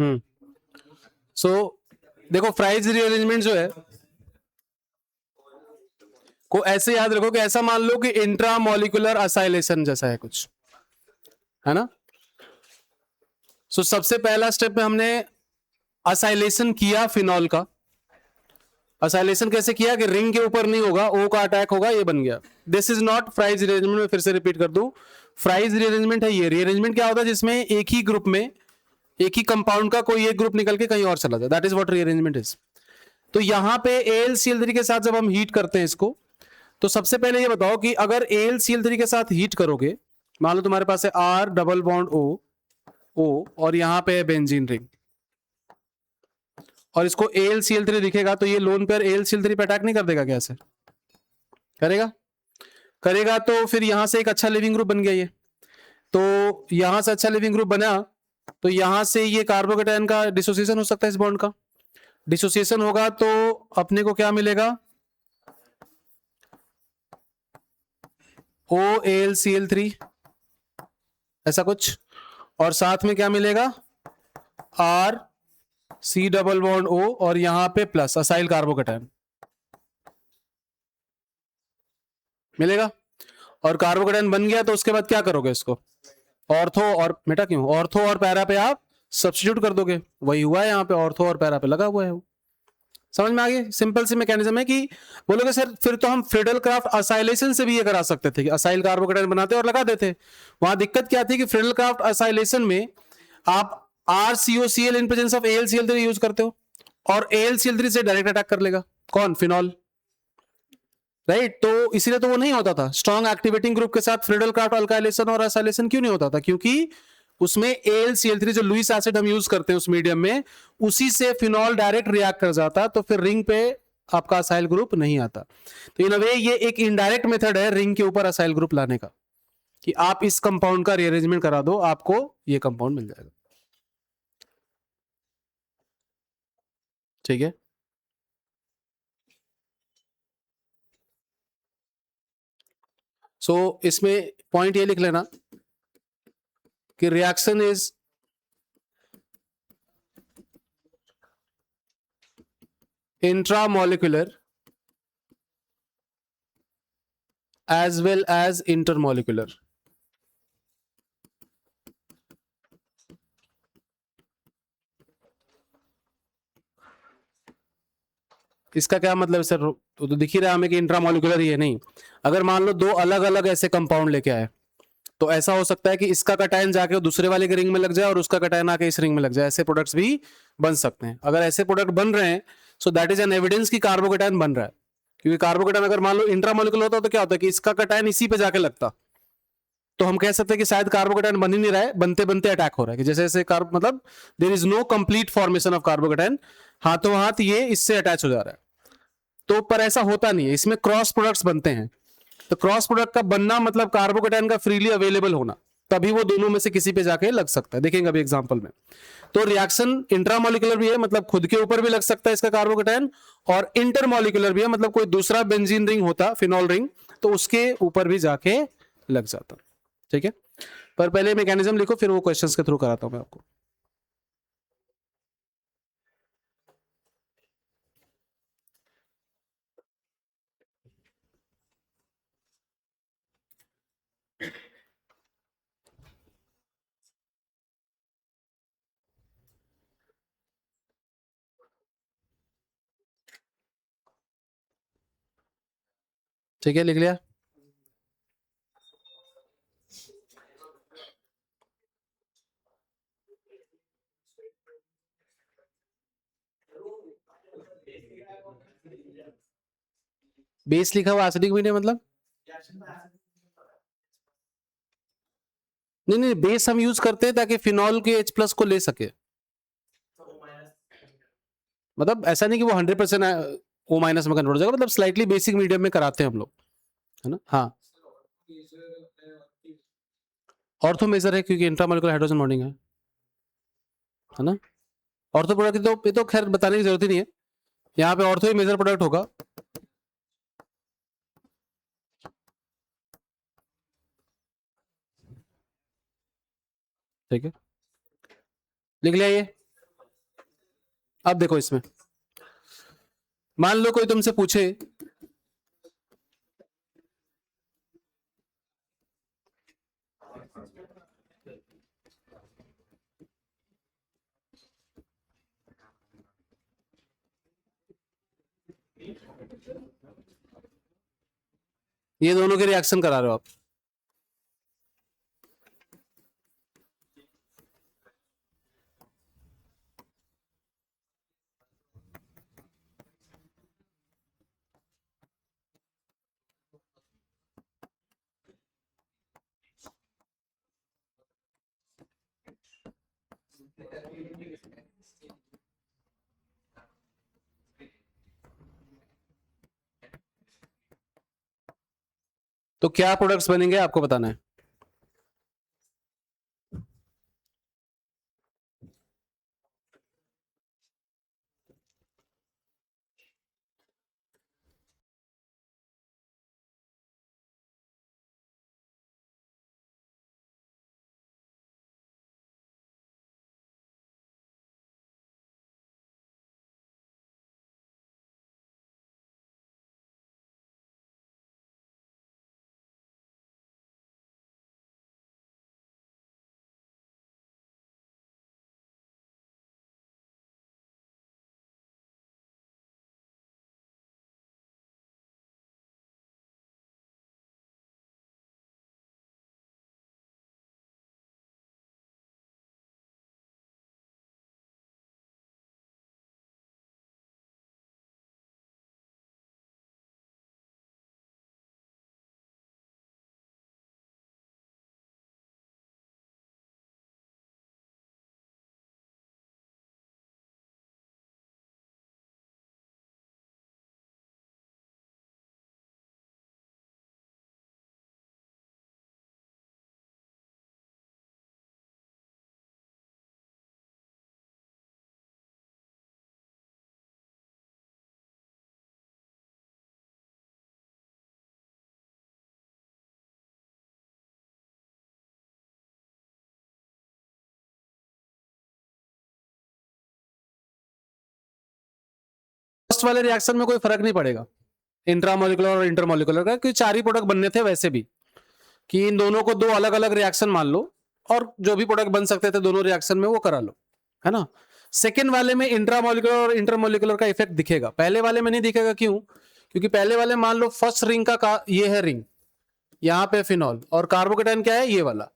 हम्म सो देखो fries rearrangement जो है को ऐसे याद रखो कि ऐसा मान लो कि इंट्रामोलिकुलर असाइलेशन जैसा है कुछ, है ना। सो सबसे पहला स्टेप में हमने असाइलेशन किया फिनॉल का। असाइलेशन कैसे किया कि रिंग के ऊपर नहीं होगा, ओ का अटैक होगा, ये बन गया। This is not fries rearrangement. में फिर से रिपीट कर दूं, फ्राइज रीअरेंजमेंट है ये। रीअरेंजमेंट क्या होता है? जिसमें एक ही ग्रुप में, एक ही कंपाउंड का कोई एक ग्रुप निकल के कहीं और चला जाए, that is what rearrangement is. तो यहां पे AlCl3 के साथ जब हम हीट करते हैं इसको, तो सबसे पहले ये बताओ कि अगर AlCl3 के साथ हीट करोगे, मान लो तुम्हारे पास है R डबल बॉन्ड O और यहां पे है बेंजीन रिंग, और इसको AlCl3 दिखेगा, तो ये लोन पेयर AlCl3 पे अटैक नहीं कर देगा? कैसे करेगा? करेगा। तो फिर यहां से एक अच्छा लिविंग ग्रुप बन गया ये। तो यहां से अच्छा लिविंग ग्रुप बना, तो यहां से ये कार्बोकेटायन का डिसोसिएशन हो सकता है, इस बॉन्ड का डिसोसिएशन होगा, तो अपने को क्या मिलेगा? OAlCl3 ऐसा कुछ, और साथ में क्या मिलेगा? R C double bond O और यहां पे प्लस असाइल कार्बोकेटायन मिलेगा। और कार्बोकेटायन बन गया, तो उसके बाद क्या करोगे? इसको ऑर्थो और मेटा क्यों, ऑर्थो और पैरा पे आप सब्स्टिट्यूट कर दोगे। वही हुआ है यहाँ पे, ऑर्थो और पैरा पे लगा हुआ है वो। समझ में आ गई? सिंपल सी मैकेनिज्म है कि बोलोगे सर फिर तो हम फ्रिडल-क्राफ्ट असाइलेशन से भी ये करा सकते थे कि असाइल कार्बोकेटायन बनाते और लगा देते। वहां दिक्कत क्या थी कि फ्रिडल-क्राफ्ट असाइलेशन में आप RCOCl in presence of AlCl3 use करते हो, और AlCl3 से डायरेक्ट अटैक कर लेगा कौन? Phenol, right. तो इसीलिए तो वो नहीं होता था। स्ट्रॉन्ग एक्टिवेटिंग ग्रुप के साथ फ्रिडल-क्राफ्ट अल्काइलेशन और असाइलेशन क्यों नहीं होता था? क्योंकि उसमें AlCl3 जो लुईस एसिड हम यूज करते हैं उस मीडियम में, उसी से फिनॉल डायरेक्ट रिएक्ट कर जाता, तो फिर रिंग पे आपका असाइल ग्रुप नहीं आता। तो इन अ वे ये एक इनडायरेक्ट मेथड है रिंग के ऊपर असाइल ग्रुप लाने का, कि आप इस कंपाउंड का रीअरेंजमेंट करा दो, आपको ये कंपाउंड मिल जाएगा। ठीक है। सो इसमें पॉइंट ये लिख लेना कि reaction is intramolecular as well as intermolecular। इसका क्या मतलब सर? तो दिख ही रहा है हमें कि इंट्रामोलिकुलर ही है। नहीं, अगर मान लो दो अलग अलग ऐसे कंपाउंड लेके आए, तो ऐसा हो सकता है कि इसका कटायन जाके दूसरे वाले के रिंग में लग जाए और उसका कटायन आके इस रिंग में लग जाए। ऐसे प्रोडक्ट्स भी बन सकते हैं। अगर ऐसे प्रोडक्ट बन रहे हैं, so that is an evidence कि कार्बोकेटायन बन रहा है। क्योंकि कार्बोकेटायन अगर मान लो इंट्रामोलिकुलर होता तो क्या होता है कि इसका कटायन इसी पे जाके लगता, तो हम कह सकते हैं कि शायद कार्बोकेटायन बन ही नहीं रहा है, बनते बनते अटैक हो रहा है, कि जैसे जैसे कार्ब मतलब there is no complete formation of carbocation, हाथों हाथ ये इससे अटैच हो जा रहा है। तो पर ऐसा होता नहीं है, इसमें क्रॉस प्रोडक्ट्स बनते हैं। तो क्रॉस प्रोडक्ट का बनना मतलब कार्बोकेटायन का फ्रीली अवेलेबल होना, तभी वो दोनों में से किसी पे जाके लग सकता है। देखेंगे अभी एग्जांपल में। तो रिएक्शन इंट्रामोलिकुलर भी है, मतलब खुद के ऊपर भी लग सकता है इसका कार्बोकेटायन, और इंटरमोलिकुलर भी है, मतलब कोई दूसरा बेंजीन रिंग होता, फिनॉल रिंग, तो उसके ऊपर भी जाके लग जाता। ठीक है, पर पहले मैकेनिज्म लिखो, फिर वो क्वेश्चंस के थ्रू कराता हूं मैं आपको। ठीक है, लिख लिया। बेस लिखा हुआ एसिडिक मीडियम मतलब? नहीं नहीं, बेस हम यूज करते हैं ताकि फिनॉल के H+ को ले सके। मतलब ऐसा नहीं कि वो 100% O- में कन्वर्ट हो जाएगा, मतलब स्लाइटली बेसिक मीडियम में कराते हैं हम लोग, है ना। हाँ, ऑर्थो मेजर है क्योंकि इंट्रामोलिकुलर हाइड्रोजन बॉन्डिंग है ना। ऑर्थो प्रोडक्ट तो ये तो खैर बताने की जरूरत ही नहीं है, यहाँ पे ऑर्थो ही मेजर प्रोडक्ट होगा। ठीक है, लिख लिया ये। अब देखो इसमें, मान लो कोई तुमसे पूछे ये दोनों के रिएक्शन करा रहे हो आप, तो क्या प्रोडक्ट्स बनेंगे आपको बताना है। फर्स्ट वाले रिएक्शन में कोई फर्क नहीं पड़ेगा इंट्रामोलिकुलर और इंटरमोलिकुलर का, क्योंकि चार ही प्रोडक्ट बनने थे वैसे भी, कि इन दोनों को दो अलग अलग रिएक्शन मान लो और जो भी प्रोडक्ट बन सकते थे दोनों रिएक्शन में वो करा लो, है ना। सेकेंड वाले में इंट्रामोलिकुलर और इंटरमोलिकुलर का इफेक्ट दिखेगा, पहले वाले में नहीं दिखेगा। क्यों? क्योंकि पहले वाले मान लो फर्स्ट रिंग का ये है रिंग, यहाँ पे फिनॉल, और कार्बोकेटाइन क्या है ये वाला,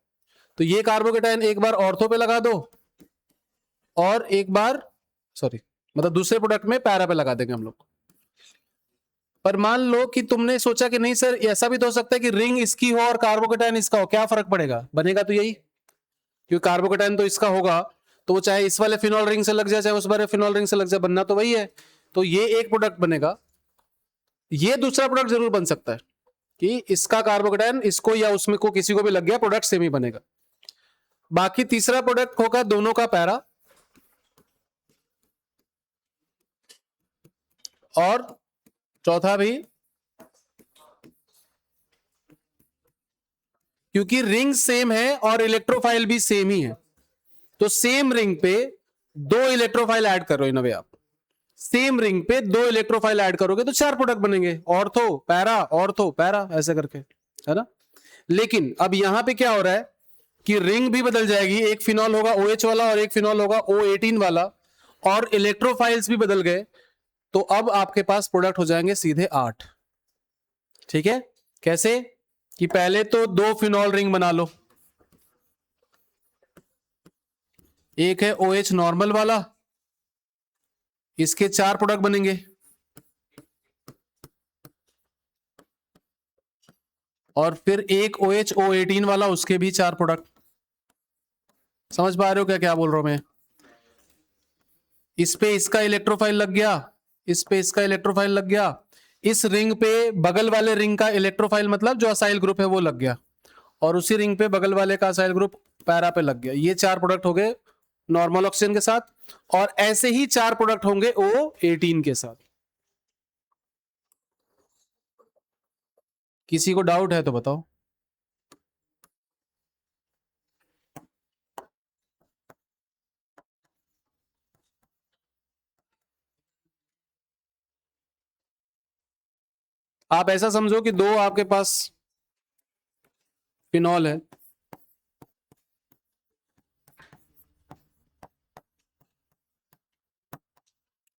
तो ये कार्बोकेटाइन एक बार ऑर्थो पे लगा दो और एक बार सॉरी मतलब दूसरे प्रोडक्ट में पैरा पे लगा देंगे हम लोग। पर मान लो कि तुमने सोचा कि नहीं सर ऐसा भी तो हो सकता है कि रिंग इसकी हो और कार्बोकेटाइन इसका हो, क्या फर्क पड़ेगा, बनेगा तो यही, क्योंकि कार्बोकेटाइन तो इसका होगा, तो वो चाहे इस वाले फिनॉल रिंग से लग जाए चाहे उस वाले फिनॉल रिंग से लग जाए, बनना तो वही है। तो ये एक प्रोडक्ट बनेगा। ये दूसरा प्रोडक्ट जरूर बन सकता है कि इसका कार्बोकेटाइन इसको या उसमें को किसी को भी लग गया, प्रोडक्ट सेम ही बनेगा। बाकी तीसरा प्रोडक्ट होगा दोनों का पैरा, और चौथा भी, क्योंकि रिंग सेम है और इलेक्ट्रोफाइल भी सेम ही है, तो सेम रिंग पे दो इलेक्ट्रोफाइल ऐड करो इन वे, आप सेम रिंग पे दो इलेक्ट्रोफाइल ऐड करोगे तो चार प्रोडक्ट बनेंगे, ऑर्थो पैरा ऐसे करके, है ना। लेकिन अब यहां पे क्या हो रहा है कि रिंग भी बदल जाएगी, एक फिनॉल होगा OH वाला और एक फिनॉल होगा O18 वाला, और इलेक्ट्रोफाइल्स भी बदल गए, तो अब आपके पास प्रोडक्ट हो जाएंगे सीधे 8। ठीक है, कैसे कि पहले तो दो फिनॉल रिंग बना लो, एक है OH नॉर्मल वाला, इसके चार प्रोडक्ट बनेंगे, और फिर एक OH O18 वाला, उसके भी चार प्रोडक्ट। समझ पा रहे हो क्या क्या बोल रहा हूं मैं? इस पे इसका इलेक्ट्रोफाइल लग गया, इस पे इसका इलेक्ट्रोफाइल लग गया, इस रिंग पे बगल वाले रिंग का इलेक्ट्रोफाइल मतलब जो असाइल ग्रुप है वो लग गया, और उसी रिंग पे बगल वाले का असाइल ग्रुप पैरा पे लग गया। ये चार प्रोडक्ट हो गए नॉर्मल ऑक्सीजन के साथ, और ऐसे ही चार प्रोडक्ट होंगे O18 के साथ। किसी को डाउट है तो बताओ। आप ऐसा समझो कि दो आपके पास फिनॉल है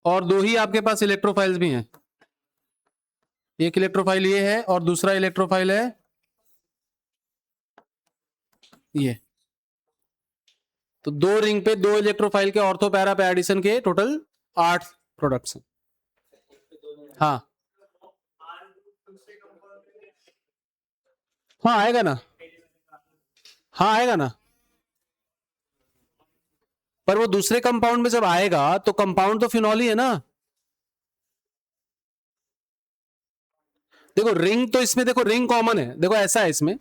और दो ही आपके पास इलेक्ट्रोफाइल्स भी हैं। एक इलेक्ट्रोफाइल ये है और दूसरा इलेक्ट्रोफाइल है ये। तो दो रिंग पे दो इलेक्ट्रोफाइल के ऑर्थो पैरा पे एडिशन के टोटल 8 प्रोडक्ट्स हैं। हाँ हाँ आएगा ना, हाँ आएगा ना। पर वो दूसरे कंपाउंड में जब आएगा तो कंपाउंड तो फिनॉल ही है ना। देखो रिंग तो इसमें, देखो रिंग कॉमन है। देखो ऐसा है इसमें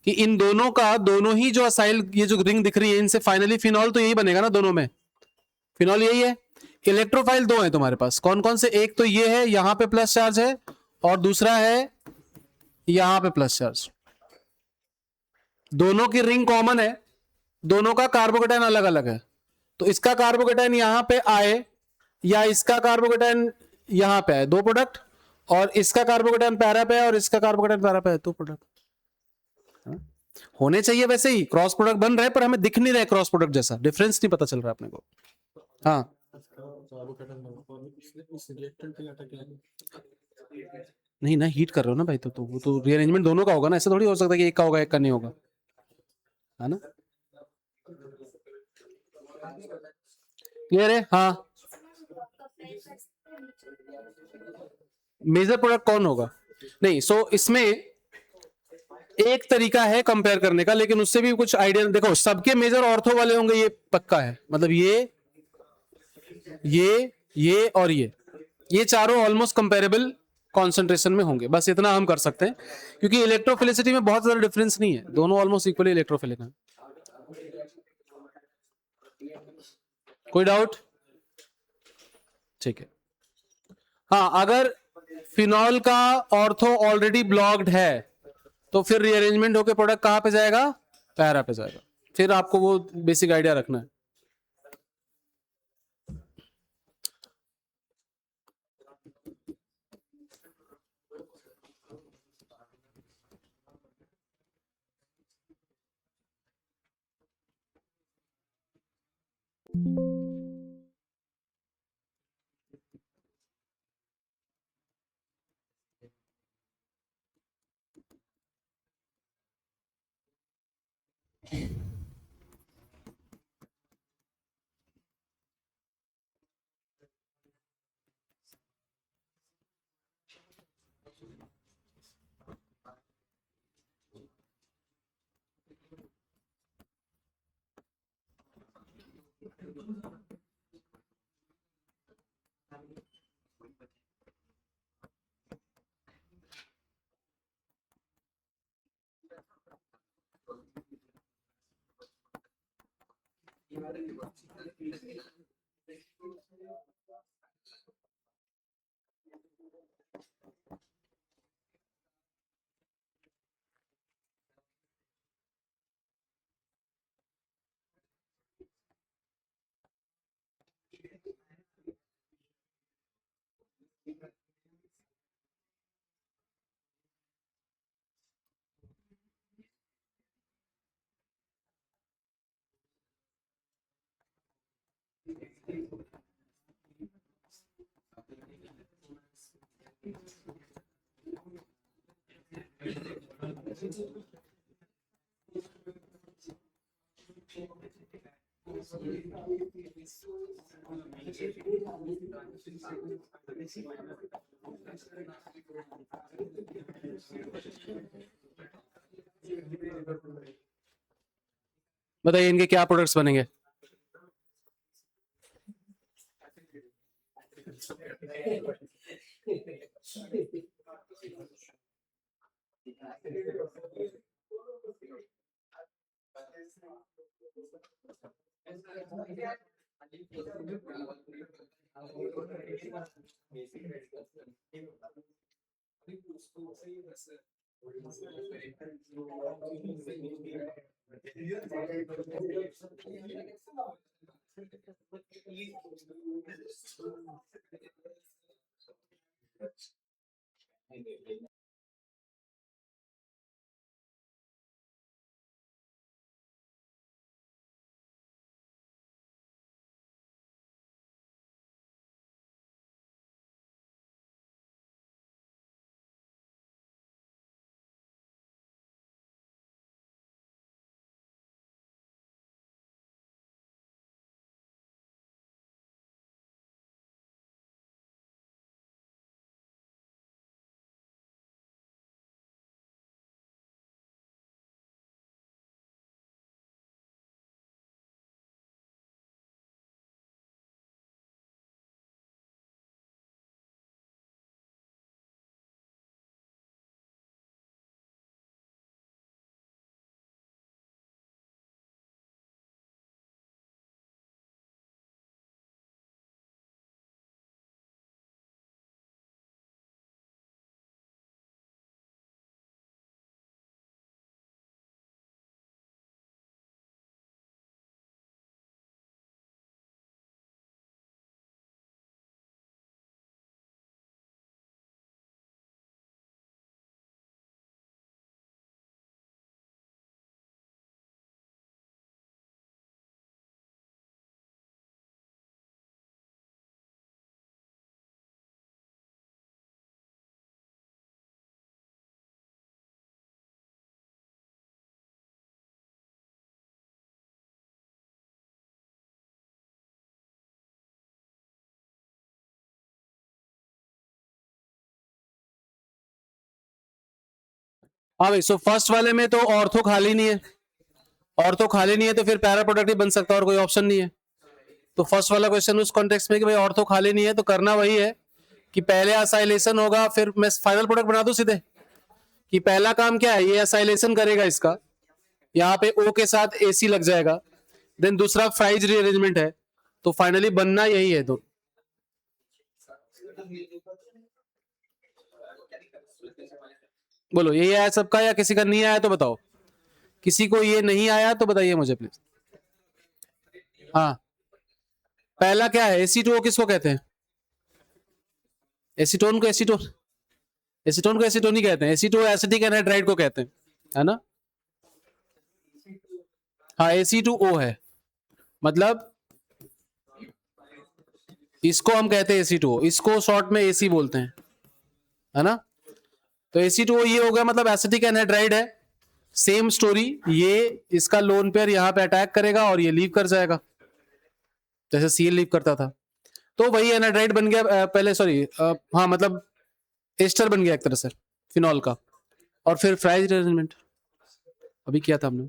कि इन दोनों का, दोनों ही जो असाइल ये जो रिंग दिख रही है इनसे फाइनली फिनॉल तो यही बनेगा ना, दोनों में फिनॉल यही है। इलेक्ट्रोफाइल दो है तुम्हारे पास, कौन कौन से? एक तो ये है, यहां पे प्लस चार्ज है, और दूसरा है यहां पे प्लस चार्ज। दोनों की रिंग कॉमन है, दोनों का कार्बोकेटाइन अलग अलग है। तो इसका कार्बोकेटाइन यहां पे आए या इसका कार्बोकेटाइन यहां पे आए, दो प्रोडक्ट। और इसका कार्बोकेटाइन पैरा पे है और इसका कार्बोकेटाइन पैरा पे है, दो प्रोडक्ट। होने चाहिए वैसे ही, क्रॉस प्रोडक्ट बन रहे पर हमें दिख नहीं रहे क्रॉस प्रोडक्ट जैसा, डिफरेंस नहीं पता चल रहा अपने को। हाँ नहीं ना, हीट कर रहे हो ना भाई, तो वो तो रीअरेंजमेंट दोनों का होगा ना, ऐसा थोड़ी हो सकता है कि एक का होगा एक का नहीं होगा, है ना। क्लियर है? हाँ। मेजर प्रोडक्ट कौन होगा? नहीं, सो इसमें एक तरीका है कंपेयर करने का, लेकिन उससे भी कुछ आइडिया। देखो सबके मेजर ऑर्थो वाले होंगे, ये पक्का है। मतलब ये और ये चारों ऑलमोस्ट कंपेरेबल कॉन्सेंट्रेशन में होंगे, बस इतना हम कर सकते हैं, क्योंकि इलेक्ट्रोफिलिसिटी में बहुत ज्यादा डिफरेंस नहीं है, दोनों ऑलमोस्ट इक्वली इलेक्ट्रोफिलिक हैं। कोई डाउट? ठीक है। हाँ, अगर फिनॉल का ऑर्थो ऑलरेडी ब्लॉक्ड है तो फिर रीअरेंजमेंट होकर प्रोडक्ट कहां पे जाएगा? पैरा पे जाएगा। फिर आपको वो बेसिक आइडिया रखना है। बताइए इनके क्या प्रोडक्ट्स बनेंगे? हाँ भाई, सो फर्स्ट वाले में तो ऑर्थो खाली नहीं है, ऑर्थो खाली नहीं है तो फिर पैरा प्रोडक्ट ही बन सकता है और कोई ऑप्शन नहीं है। तो फर्स्ट वाला क्वेश्चन उस कॉन्टेक्स्ट में कि भाई ऑर्थो खाली नहीं है, तो करना वही है कि पहले असाइलेशन होगा, फिर मैं फाइनल प्रोडक्ट बना दूं सीधे कि पहला काम क्या है, ये असाइलेशन करेगा इसका, यहाँ पे ओ के साथ एसी लग जाएगा, देन दूसरा फ्राइज रीअरेंजमेंट है, तो फाइनली बनना यही है। तो बोलो यही आया सबका या किसी का नहीं आया तो बताओ, किसी को ये नहीं आया तो बताइए मुझे प्लीज। हाँ, पहला क्या है, एसीटोन किसको कहते हैं? एसीटोन को एसीटोन, एसीटोन को एसीटोन ही कहते हैं, एसीटो एसिटिक एनहाइड्राइड को कहते हैं, है ना? हाँ, Ac2O है, मतलब इसको हम कहते हैं Ac2O, इसको शॉर्ट में AC बोलते हैं, है ना? तो Ac2O ये हो गया, मतलब एसिटिक एनहाइड्राइड है। सेम स्टोरी, ये इसका लोन पेयर यहाँ पे अटैक करेगा और ये लीव कर जाएगा, जैसे Cl लीव करता था, तो वही एनहाइड्राइड बन गया पहले, सॉरी हाँ मतलब एस्टर बन गया एक तरह से फिनॉल का, और फिर फ्राइज अरेंजमेंट अभी किया था हमने।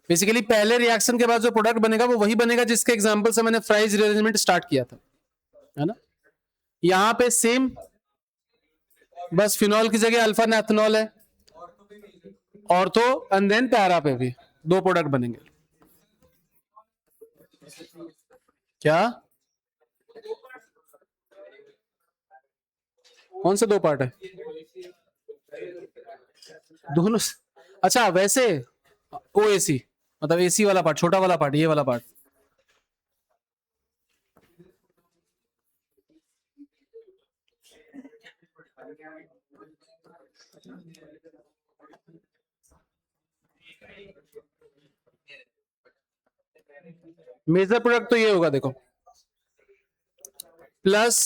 बेसिकली पहले रिएक्शन के बाद जो प्रोडक्ट बनेगा वो वही बनेगा जिसके एग्जांपल से मैंने फ्राइज रीअरेंजमेंट स्टार्ट किया था, है ना? यहाँ पे सेम, बस फिनॉल की जगह अल्फा नेथनॉल है, ऑर्थो एंड देन पैरा पे भी दो प्रोडक्ट बनेंगे। क्या, कौन से दो पार्ट है? दोनों, अच्छा वैसे OAC मतलब AC वाला पार्ट, छोटा वाला पार्ट, ये वाला पार्ट। मेजर प्रोडक्ट तो ये होगा देखो, प्लस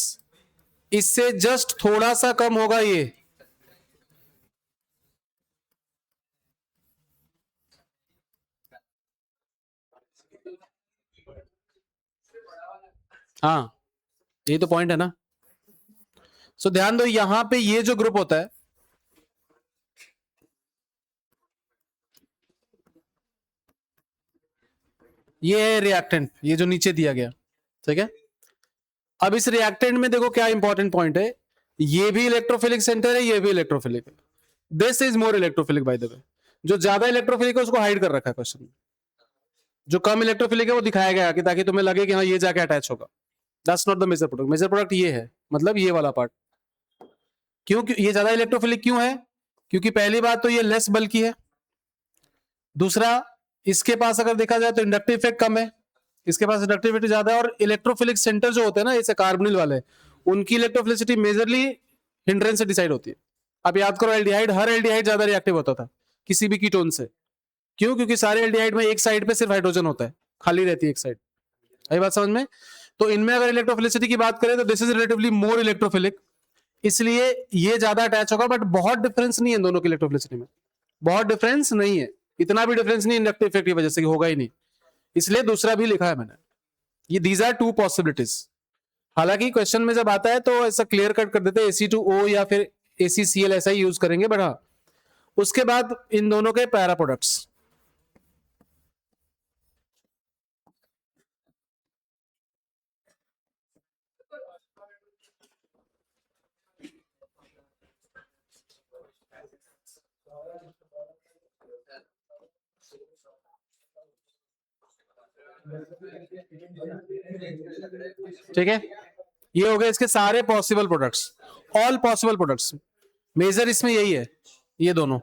इससे जस्ट थोड़ा सा कम होगा ये, हाँ ये तो पॉइंट है ना। सो ध्यान दो, यहां पे ये जो ग्रुप होता है, ये है रिएक्टेंट, ये जो नीचे दिया गया, ठीक है? अब इस रिएक्टेंट में देखो क्या इंपॉर्टेंट पॉइंट है, ये भी इलेक्ट्रोफिलिक सेंटर है, ये भी इलेक्ट्रोफिलिक है, this is more electrophilic by the way. जो ज्यादा इलेक्ट्रोफिलिक है उसको हाइड कर रखा है क्वेश्चन में, जो कम इलेक्ट्रोफिलिक है वो दिखाया गया कि ताकि तुम्हें लगे कि हाँ ये जाके अटैच होगा। That's not the major product, major product ये है, मतलब ये वाला पार्ट। क्यों ये ज्यादा इलेक्ट्रोफिलिक क्यों है? क्योंकि पहली बात तो ये लेस बल्की है, दूसरा इसके पास अगर देखा जाए तो इंडक्टिव इफेक्ट कम है, इसके पास इंडक्टिविटी ज्यादा है, और इलेक्ट्रोफिलिक सेंटर जो होते हैं ना जैसे कार्बोनिल वाले, उनकी इलेक्ट्रोफिलिसिटी मेजरली हिंड्रेंस से डिसाइड होती है। अब याद करो एल्डिहाइड, हर एल्डिहाइड ज्यादा रिएक्टिव होता था किसी भी कीटोन से, क्यों? क्योंकि सारे एल्डिहाइड में एक साइड पे सिर्फ हाइड्रोजन होता है, खाली रहती है एक साइड। आई बात समझ में? तो इनमें अगर इलेक्ट्रोफिलिसिटी की बात करें तो this is relatively more electrophilic, इसलिए ये ज्यादा अटैच होगा, बट बहुत डिफरेंस नहीं है दोनों की इलेक्ट्रोफिलिसिटी में, बहुत डिफरेंस नहीं है, इतना भी डिफरेंस नहीं इंडक्टिव इफेक्ट की वजह से होगा ही नहीं, इसलिए दूसरा भी लिखा है मैंने। ये दीज आर टू पॉसिबिलिटीज। हालांकि क्वेश्चन में जब आता है तो ऐसा क्लियर कट कर देते हैं Ac2O या फिर ACCl ऐसा ही यूज करेंगे, बट हाँ उसके बाद इन दोनों के पैरा प्रोडक्ट्स। ठीक है, ये हो गए इसके सारे possible products, all possible products. Major इसमें यही है, ये दोनों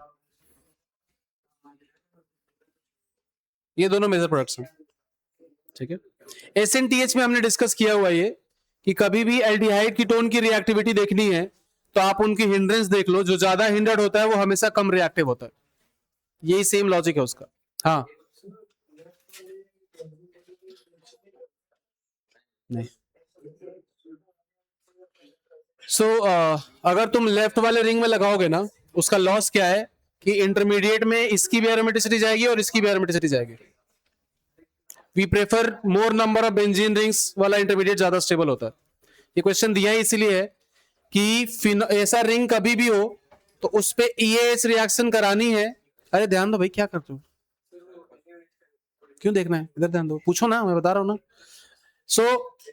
मेजर प्रोडक्ट्स हैं, ठीक है? SNTH में हमने डिस्कस किया हुआ ये कि कभी भी एल्डिहाइड कीटोन की रिएक्टिविटी देखनी है तो आप उनकी हिंड्रेंस देख लो, जो ज्यादा हिंडर्ड होता है वो हमेशा कम रिएक्टिव होता है, यही सेम लॉजिक है उसका। हाँ नहीं, सो अगर तुम लेफ्ट वाले रिंग में लगाओगे ना, उसका लॉस क्या है कि इंटरमीडिएट में इसकी भी एरोमेटिसिटी जाएगी और इसकी भी एरोमेटिसिटी जाएगी। We prefer more number of benzene rings वाला इंटरमीडिएट ज्यादा स्टेबल होता है। ये क्वेश्चन दिया है इसीलिए है कि ऐसा रिंग कभी भी हो तो उस पे EAS रिएक्शन करानी है। अरे ध्यान दो भाई, क्या करते हो, क्यों देखना है, इधर ध्यान दो, पूछो ना, मैं बता रहा हूं ना। सो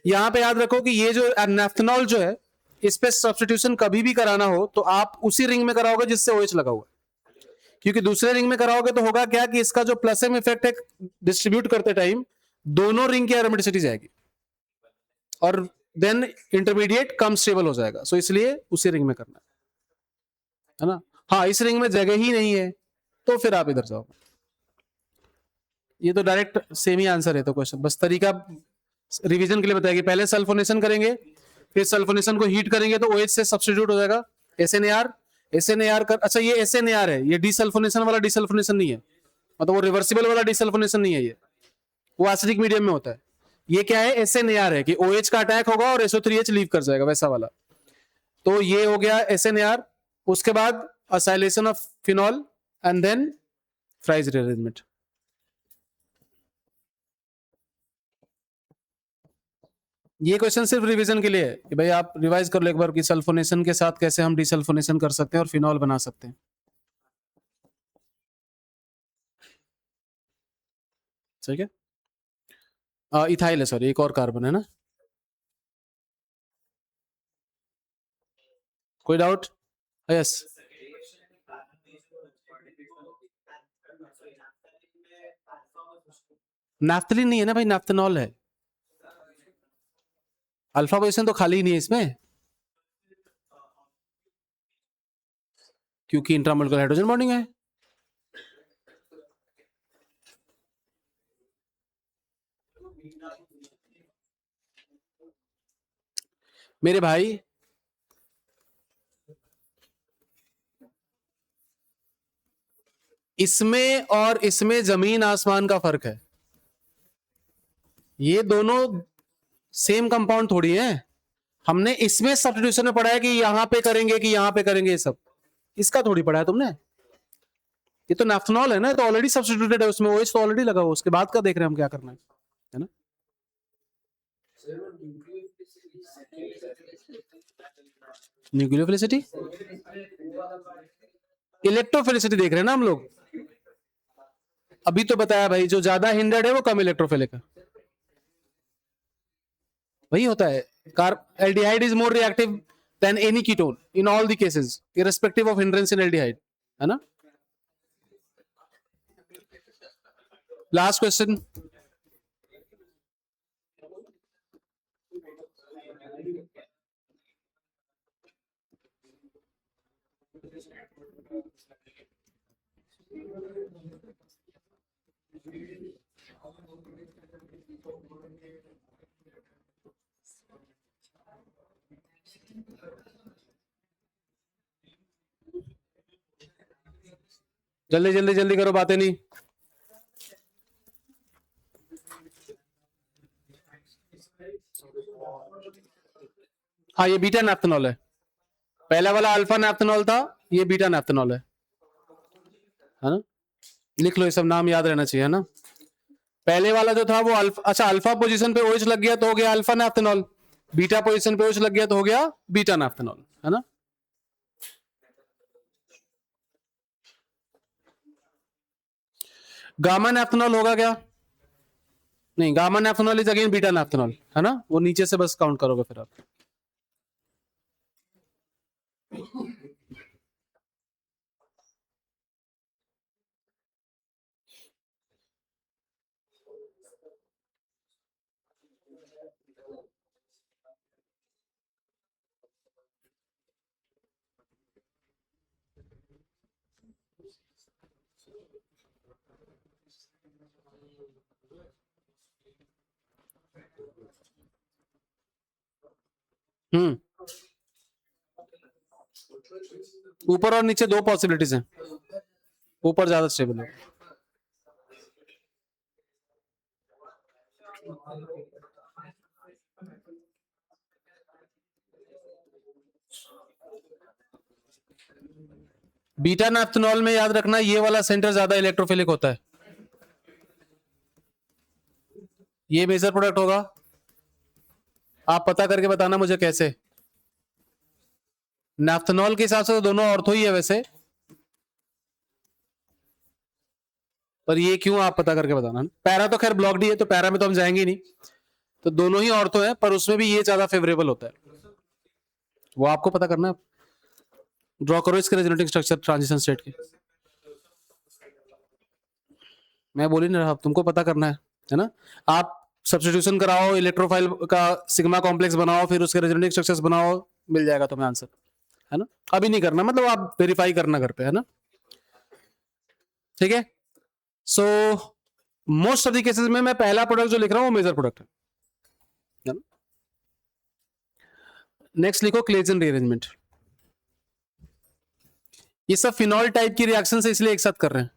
यहां पे याद रखो कि ये जो नेफ्थेनॉल जो है, इस पे सब्स्टिट्यूशन कभी भी कराना हो तो आप उसी रिंग में कराओगे जिससे OH लगा हुआ है, क्योंकि दूसरे रिंग में कराओगे तो होगा क्या कि इसका जो प्लस एम इफेक्ट है डिस्ट्रीब्यूट करते टाइम दोनों रिंग की एरोमेटिसिटी जाएगी और देन इंटरमीडिएट कम स्टेबल हो जाएगा। सो इसलिए उसी रिंग में करना है ना। हाँ, इस रिंग में जगह ही नहीं है तो फिर आप इधर जाओ। ये तो डायरेक्ट सेम ही आंसर है, तो क्वेश्चन बस तरीका रिवीजन के लिए बताएगी। पहले सल्फोनेशन करेंगे, फिर सल्फोनेशन को हीट करेंगे तो OH से सब्स्टिट्यूट हो जाएगा SNAR कर। अच्छा, ये SNAR है, ये डिसल्फोनेशन वाला डिसल्फोनेशन नहीं है, मतलब वो रिवर्सिबल वाला डिसल्फोनेशन नहीं है, ये वो एसिडिक मीडियम में होता है। ये क्या है, SNAR है कि OH का अटैक होगा और SO3H लीव कर जाएगा, वैसा वाला। तो ये हो गया SNAR। उसके बाद acylation of phenol and then Fries rearrangement. ये क्वेश्चन सिर्फ रिवीजन के लिए है कि भाई आप रिवाइज कर लो एक बार कि सल्फोनेशन के साथ कैसे हम डिसल्फोनेशन कर सकते हैं और फिनॉल बना सकते हैं। ठीक है, इथाइल है, सॉरी, एक और कार्बन है ना। कोई डाउट? यस। नैफ्थलीन नहीं है ना भाई, नैफ्थेनॉल है। अल्फा पोजीशन तो खाली ही नहीं है इसमें, क्योंकि इंट्रामोलिकुलर हाइड्रोजन बॉन्डिंग है। मेरे भाई इसमें और इसमें जमीन आसमान का फर्क है। ये दोनों सेम कंपाउंड थोड़ी है। हमने इसमें सब्स्टिट्यूशन में पढ़ा है कि यहां पे करेंगे कि यहां पे करेंगे, ये सब इसका थोड़ी पढ़ा है तुमने। ये तो नैफ्थेनॉल है ना, तो ऑलरेडी सब्स्टिट्यूटेड है, उसमें OH तो ऑलरेडी लगा हुआ, उसके बाद का देख रहे हैं हम क्या करना है ना। न्यूक्लियोफिलिसिटी, इलेक्ट्रोफिलिसिटी देख रहे हैं ना हम लोग। अभी तो बताया भाई, जो ज्यादा हिंडर्ड है वो कम इलेक्ट्रोफिलिक है, वही होता है। Aldehyde is more reactive than any ketone in all the cases irrespective of hindrance in aldehyde, है ना। Last question. जल्दी जल्दी जल्दी करो, बातें नहीं। हाँ, ये बीटा नैफ्थेनॉल है। पहला वाला अल्फा नैफ्थेनॉल था, ये बीटा नैफ्थेनॉल है ना। लिख लो, ये सब नाम याद रहना चाहिए, है ना। पहले वाला जो था वो अल्फा, अच्छा, अल्फा पोजीशन पे OH लग गया तो हो गया अल्फा नैफ्थेनॉल, बीटा पोजीशन पे OH लग गया तो हो गया बीटा नैफ्थेनॉल, है ना। गामा नैफ्थेनॉल होगा क्या? नहीं, गामा नैफ्थेनॉल इज अगेन बीटा नैफ्थेनॉल, है ना। वो नीचे से बस काउंट करोगे फिर आप। ऊपर और नीचे दो पॉसिबिलिटीज हैं, ऊपर ज्यादा स्टेबल है। बीटा नैफ्थेनॉल में याद रखना, ये वाला सेंटर ज्यादा इलेक्ट्रोफिलिक होता है। ये मेजर प्रोडक्ट होगा, आप पता करके बताना मुझे कैसे। नाफ्थेनॉल के हिसाब से तो दोनों ऑर्थो ही है वैसे, पर ये क्यों आप पता करके बताना। पैरा तो खैर ब्लॉक्ड ही है, तो पैरा में तो हम जाएंगे नहीं, तो दोनों ही ऑर्थो है, पर उसमें भी ये ज्यादा फेवरेबल होता है, वो आपको पता करना है। ड्रॉ करो इसके रेजोनेटिंग स्ट्रक्चर ट्रांजिशन स्टेट के, मैं बोल ही नहीं रहा, तुमको पता करना है ना। आप सब्स्टिट्यूशन कराओ, इलेक्ट्रोफाइल का सिग्मा कॉम्प्लेक्स बनाओ, फिर उसके रेजोनेटिंग स्ट्रक्चर्स बनाओ, मिल जाएगा तुम्हें आंसर, है ना। अभी नहीं करना, मतलब आप वेरीफाई करना घर पे, है ना। ठीक है, so most of the cases में मैं पहला प्रोडक्ट जो लिख रहा हूं वो मेजर प्रोडक्ट है। नेक्स्ट लिखो क्लेजन रीअरेंजमेंट। ये सब फिनॉल टाइप की रिएक्शन से इसलिए एक साथ कर रहे हैं।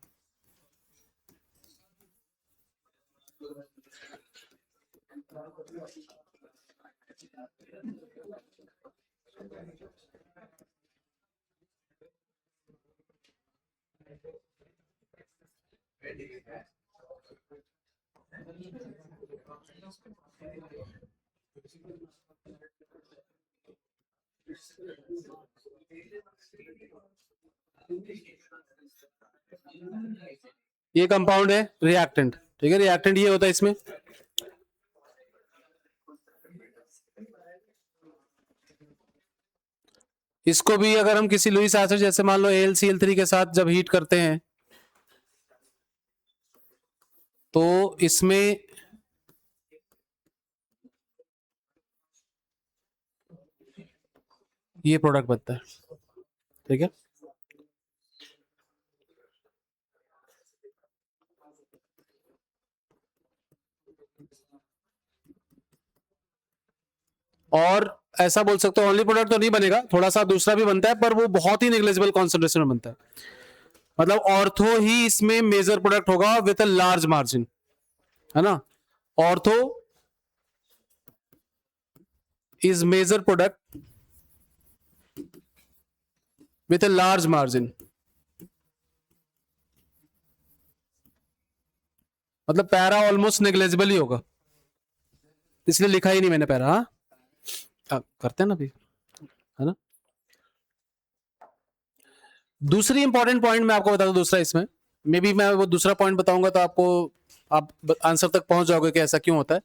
ये कंपाउंड है रिएक्टेंट, ठीक है, रिएक्टेंट ये होता है इसमें। इसको भी अगर हम किसी लुईस एसिड जैसे मान लो AlCl3 के साथ जब हीट करते हैं तो इसमें ये प्रोडक्ट बनता है, ठीक है। और ऐसा बोल सकते हो ओनली प्रोडक्ट तो नहीं बनेगा, थोड़ा सा दूसरा भी बनता है, पर वो बहुत ही नेग्लिजिबल कॉन्सेंट्रेशन में बनता है। मतलब ऑर्थो ही इसमें मेजर प्रोडक्ट होगा विथ अ लार्ज मार्जिन, है ना। Ortho is major product with a large margin, मतलब पैरा ऑलमोस्ट नेग्लिजिबल ही होगा, इसलिए लिखा ही नहीं मैंने पैरा। करते हैं ना अभी, है ना। दूसरी इंपॉर्टेंट पॉइंट मैं आपको बता दूं, दूसरा इसमें मे बी मैं वो दूसरा पॉइंट बताऊंगा तो आपको आप आंसर तक पहुंच जाओगे कि ऐसा क्यों होता है।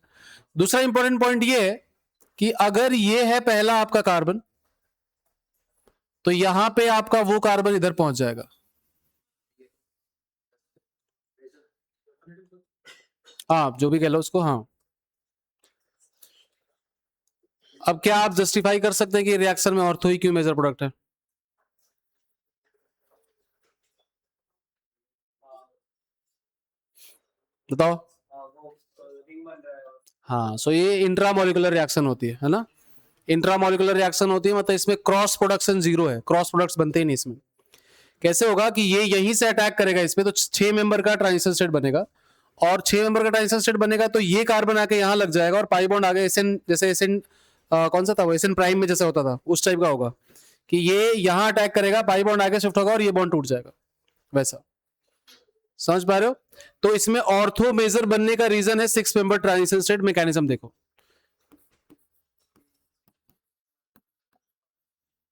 दूसरा इंपॉर्टेंट पॉइंट ये है कि अगर ये है पहला आपका कार्बन, तो यहां पे आपका वो कार्बन इधर पहुंच जाएगा। हाँ, जो भी कह लो उसको, हाँ। अब क्या आप जस्टिफाई कर सकते हैं कि रिएक्शन में ऑर्थो ही क्यों मेजर प्रोडक्ट है? बताओ। हाँ, सो ये इंट्रामोलिकुलर रिएक्शन होती है ना। इंट्रामोलिकुलर रिएक्शन होती है, मतलब इसमें क्रॉस प्रोडक्शन जीरो है, क्रॉस प्रोडक्ट्स बनते ही नहीं इसमें। कैसे होगा कि ये यहीं से अटैक करेगा इसमें, तो 6 मेंबर का ट्रांजिशन स्टेट बनेगा, और 6 मेंबर का ट्रांजिशन स्टेट बनेगा तो ये कार्बन आके यहां लग जाएगा, और पाई बॉन्ड आगे एसएन, जैसे एसएन कौन सा था वो, एसएन प्राइम में जैसे होता था उस टाइप का होगा, कि ये यहां अटैक करेगा, पाई बॉन्ड आगे शिफ्ट होगा और ये बॉन्ड टूट जाएगा, वैसा। समझ पा रहे हो? तो इसमें ऑर्थो मेजर बनने का रीजन है 6 मेंबर ट्रांजिशन स्टेट मैकेनिज्म। देखो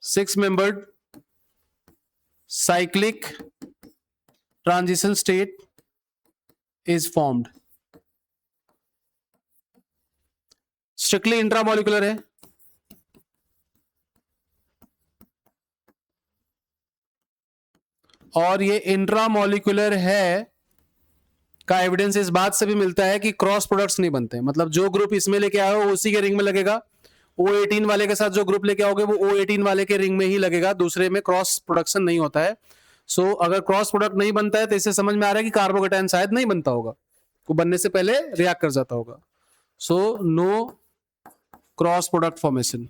6 membered cyclic transition state is formed, strictly intramolecular है, और ये इंट्रामोलिकुलर है का एविडेंस इस बात से भी मिलता है कि क्रॉस प्रोडक्ट्स नहीं बनते। मतलब जो ग्रुप इसमें लेके आओ उसी के रिंग में लगेगा, O18 वाले के साथ जो ग्रुप लेके आओगे वो O18 वाले के रिंग में ही लगेगा, दूसरे में क्रॉस प्रोडक्शन नहीं होता है। सो अगर क्रॉस प्रोडक्ट नहीं बनता है तो इससे समझ में आ रहा है कि कार्बोकेटायन शायद नहीं बनता होगा, वो बनने से पहले रिएक्ट कर जाता होगा। So no cross product formation.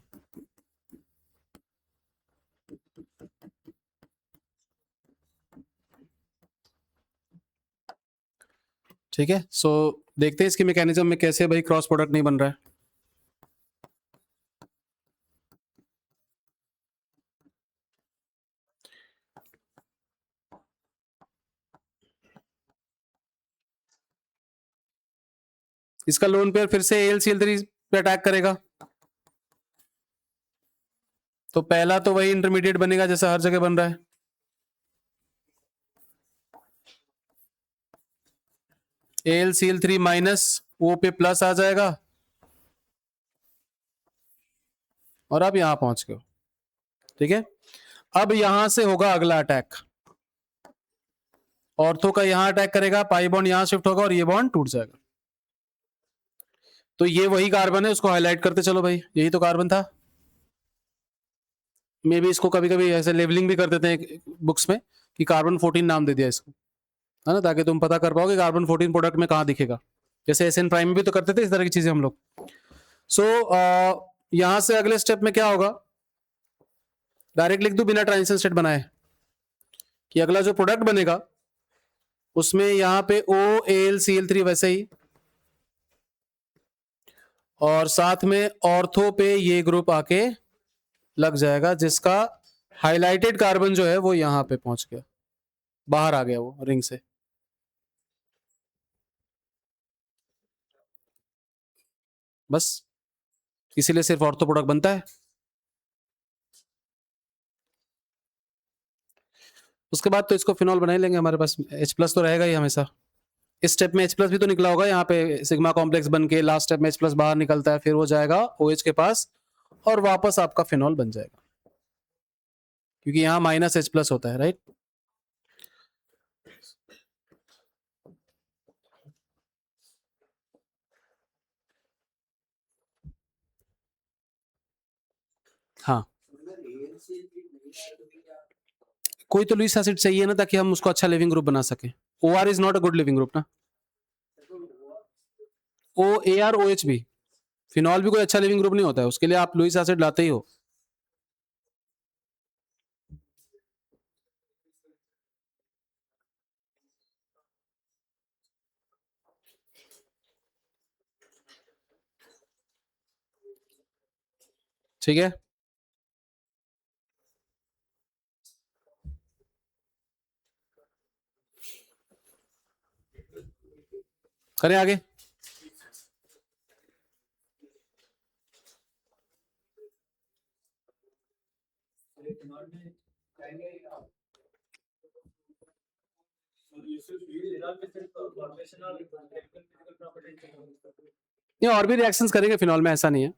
ठीक है, सो देखते हैं इसकी मैकेनिज्म में कैसे भाई क्रॉस प्रोडक्ट नहीं बन रहा है। इसका लोन पेयर फिर से AlCl3 पे अटैक करेगा, तो पहला तो वही इंटरमीडिएट बनेगा जैसा हर जगह बन रहा है, AlCl3 माइनस O पे प्लस आ जाएगा, और अब यहां पहुंच गए। ठीक है, अब यहां से होगा अगला अटैक, ऑर्थो का यहां अटैक करेगा, पाई बॉन्ड यहां शिफ्ट होगा और ये बॉन्ड टूट जाएगा। तो ये वही कार्बन है, उसको हाईलाइट करते चलो भाई, यही तो कार्बन था। मे भी इसको कभी कभी ऐसे लेवलिंग भी कर देते हैं बुक्स में कि कार्बन 14 नाम दे दिया इसको, है ना, ताकि तुम पता कर पाओ कि कार्बन 14 प्रोडक्ट में कहां दिखेगा। जैसे SN प्राइम में भी तो करते थे इस तरह की चीजें हम लोग। सो यहां से अगले स्टेप में क्या होगा, डायरेक्ट लिख दू बिना ट्रांजिशन स्टेट बनाए कि अगला जो प्रोडक्ट बनेगा उसमें यहां पे OAlCl3 वैसे ही, और साथ में ऑर्थो पे ये ग्रुप आके लग जाएगा, जिसका हाइलाइटेड कार्बन जो है वो यहां पे पहुंच गया, बाहर आ गया वो रिंग से। बस इसीलिए सिर्फ ऑर्थो प्रोडक्ट बनता है। उसके बाद तो इसको फिनॉल बना ही लेंगे, हमारे पास H+ तो रहेगा ही हमेशा। इस स्टेप में H+ भी तो निकला होगा यहाँ पे, सिग्मा कॉम्प्लेक्स बन के लास्ट स्टेप में H+ बाहर निकलता है, फिर वो जाएगा OH के पास और वापस आपका फिनॉल बन जाएगा, क्योंकि यहाँ -H+ होता है, राइट। हाँ, कोई तो लुईस एसिड चाहिए ना, ताकि हम उसको अच्छा लिविंग ग्रुप बना सके। OR is not a good leaving group ना, AR OH भी, फिनॉल भी कोई अच्छा लिविंग ग्रुप नहीं होता है, उसके लिए आप लुईस एसिड लाते ही हो। ठीक है, करें आगे। ये और भी रिएक्शंस करेंगे फिनॉल में, ऐसा नहीं है।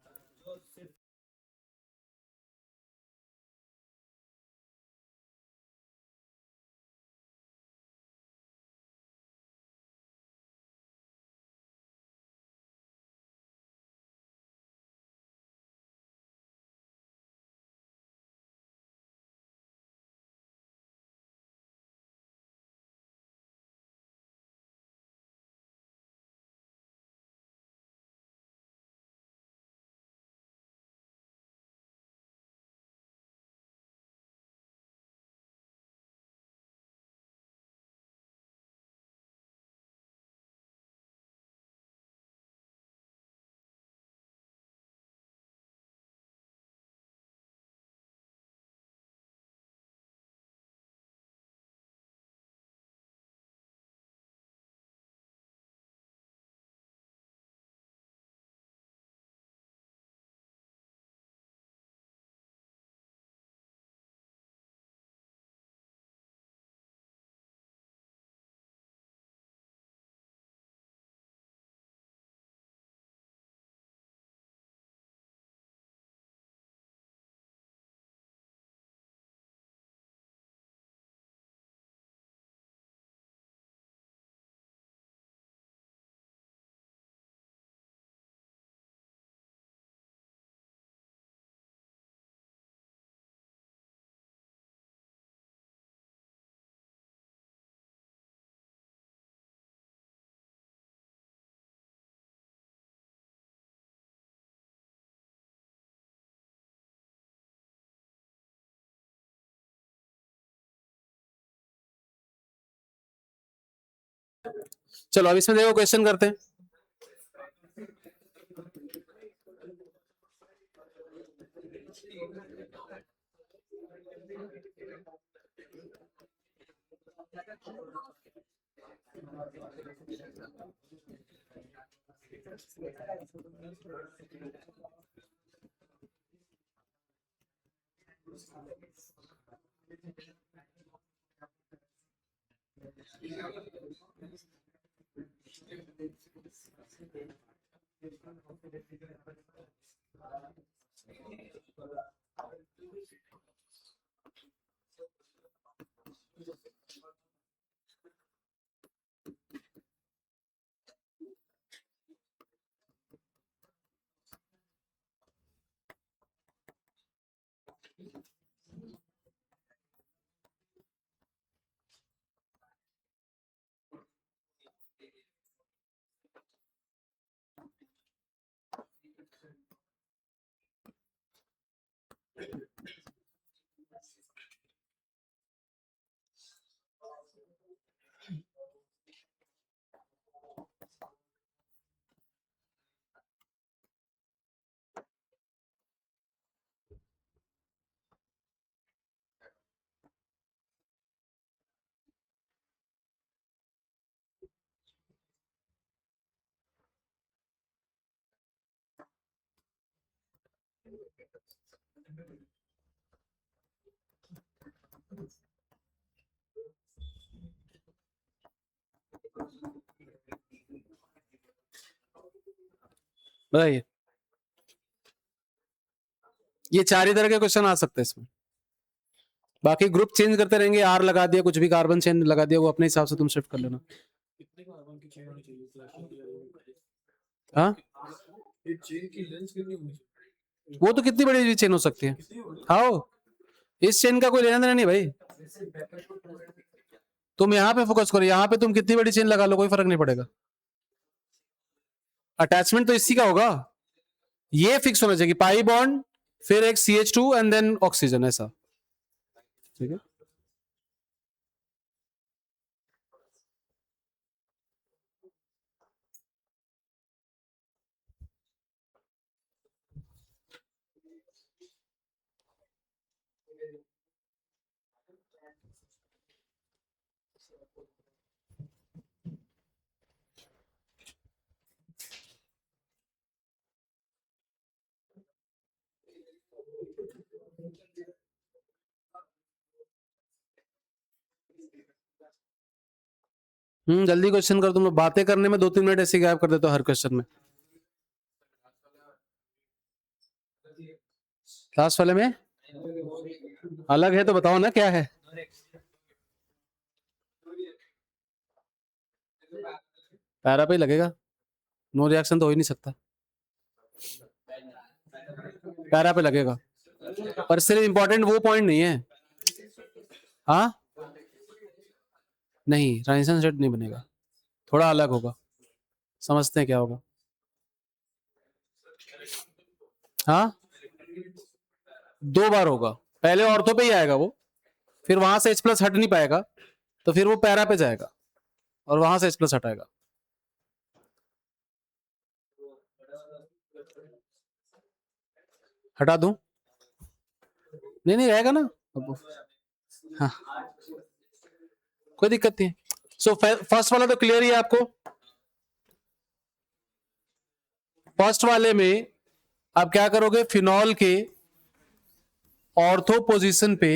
चलो अब इसमें देखो, क्वेश्चन करते हैं। भाई ये 4 ही तरह के क्वेश्चन आ सकते हैं इसमें। बाकी ग्रुप चेंज करते रहेंगे, आर लगा दिया, कुछ भी कार्बन चेन लगा दिया, वो अपने हिसाब से तुम शिफ्ट कर लेना। कितने कार्बन की चेन होनी चाहिए? हाँ एक चेन की लेंथ कितनी होनी चाहिए? वो तो कितनी बड़ी भी चेन हो सकती है। हाँ इस चेन का कोई लेना देना नहीं भाई, तुम यहाँ पे फोकस करो, यहाँ पे तुम कितनी बड़ी चेन लगा लो कोई फर्क नहीं पड़ेगा। अटैचमेंट तो इसी का होगा, ये फिक्स होना चाहिए, पाई बॉन्ड फिर एक CH2 एंड देन ऑक्सीजन, ऐसा ठीक है। जल्दी क्वेश्चन कर, तुम लोग बातें करने में 2-3 मिनट ऐसे गायब कर देते हो हर क्वेश्चन में। लास्ट वाले में अलग है तो बताओ ना क्या है। पैरा पे ही लगेगा, नो रिएक्शन तो हो ही नहीं सकता, पैरा पे लगेगा। पर सिर्फ इंपॉर्टेंट वो पॉइंट नहीं है। हाँ नहीं ट्रांजिशन सेट नहीं बनेगा, थोड़ा अलग होगा, समझते हैं क्या होगा। हाँ 2 बार होगा, पहले ऑर्थो पे ही आएगा वो, फिर वहां से H+ हट नहीं पाएगा, तो फिर वो पैरा पे जाएगा और वहां से H+ हटाएगा। हटा दूं? नहीं नहीं रहेगा ना। हाँ कोई दिक्कत नहीं है। सो फर्स्ट वाला तो क्लियर ही है आपको। फर्स्ट वाले में आप क्या करोगे, फिनॉल के ऑर्थो पोजीशन पे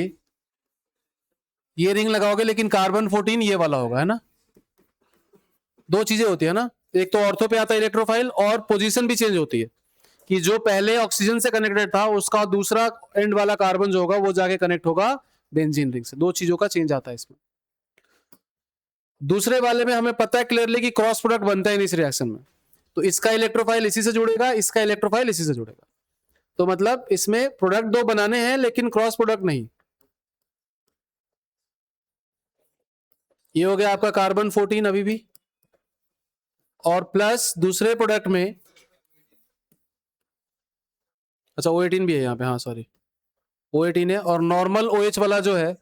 ये रिंग लगाओगे, लेकिन कार्बन 14 ये वाला होगा, है ना। 2 चीजें होती है ना, एक तो ऑर्थो पे आता है इलेक्ट्रोफाइल, और पोजीशन भी चेंज होती है कि जो पहले ऑक्सीजन से कनेक्टेड था उसका दूसरा एंड वाला कार्बन जो होगा वो जाके कनेक्ट होगा बेंजीन रिंग से। 2 चीजों का चेंज आता है इसमें। दूसरे वाले में हमें पता है क्लियरली कि क्रॉस प्रोडक्ट बनता है नहीं इस रिएक्शन में, तो इसका इलेक्ट्रोफाइल इसी से जुड़ेगा, इसका इलेक्ट्रोफाइल इसी से जुड़ेगा, तो मतलब इसमें प्रोडक्ट 2 बनाने हैं लेकिन क्रॉस प्रोडक्ट नहीं। ये हो गया आपका कार्बन 14 अभी भी, और प्लस दूसरे प्रोडक्ट में, अच्छा O18 भी है यहाँ पे, हाँ सॉरी O18 है, और नॉर्मल OH वाला जो है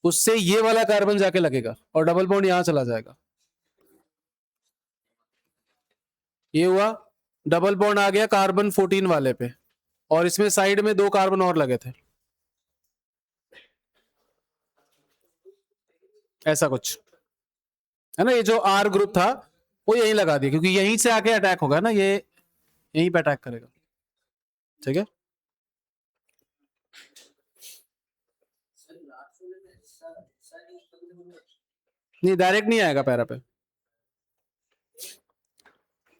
उससे ये वाला कार्बन जाके लगेगा और डबल बॉन्ड यहां चला जाएगा। ये हुआ, डबल बॉन्ड आ गया कार्बन 14 वाले पे, और इसमें साइड में 2 कार्बन और लगे थे, ऐसा कुछ है ना। ये जो R ग्रुप था वो यहीं लगा दिया, क्योंकि यहीं से आके अटैक होगा ना, ये यहीं पे अटैक करेगा, ठीक है। नहीं, डायरेक्ट नहीं आएगा पैरा पे,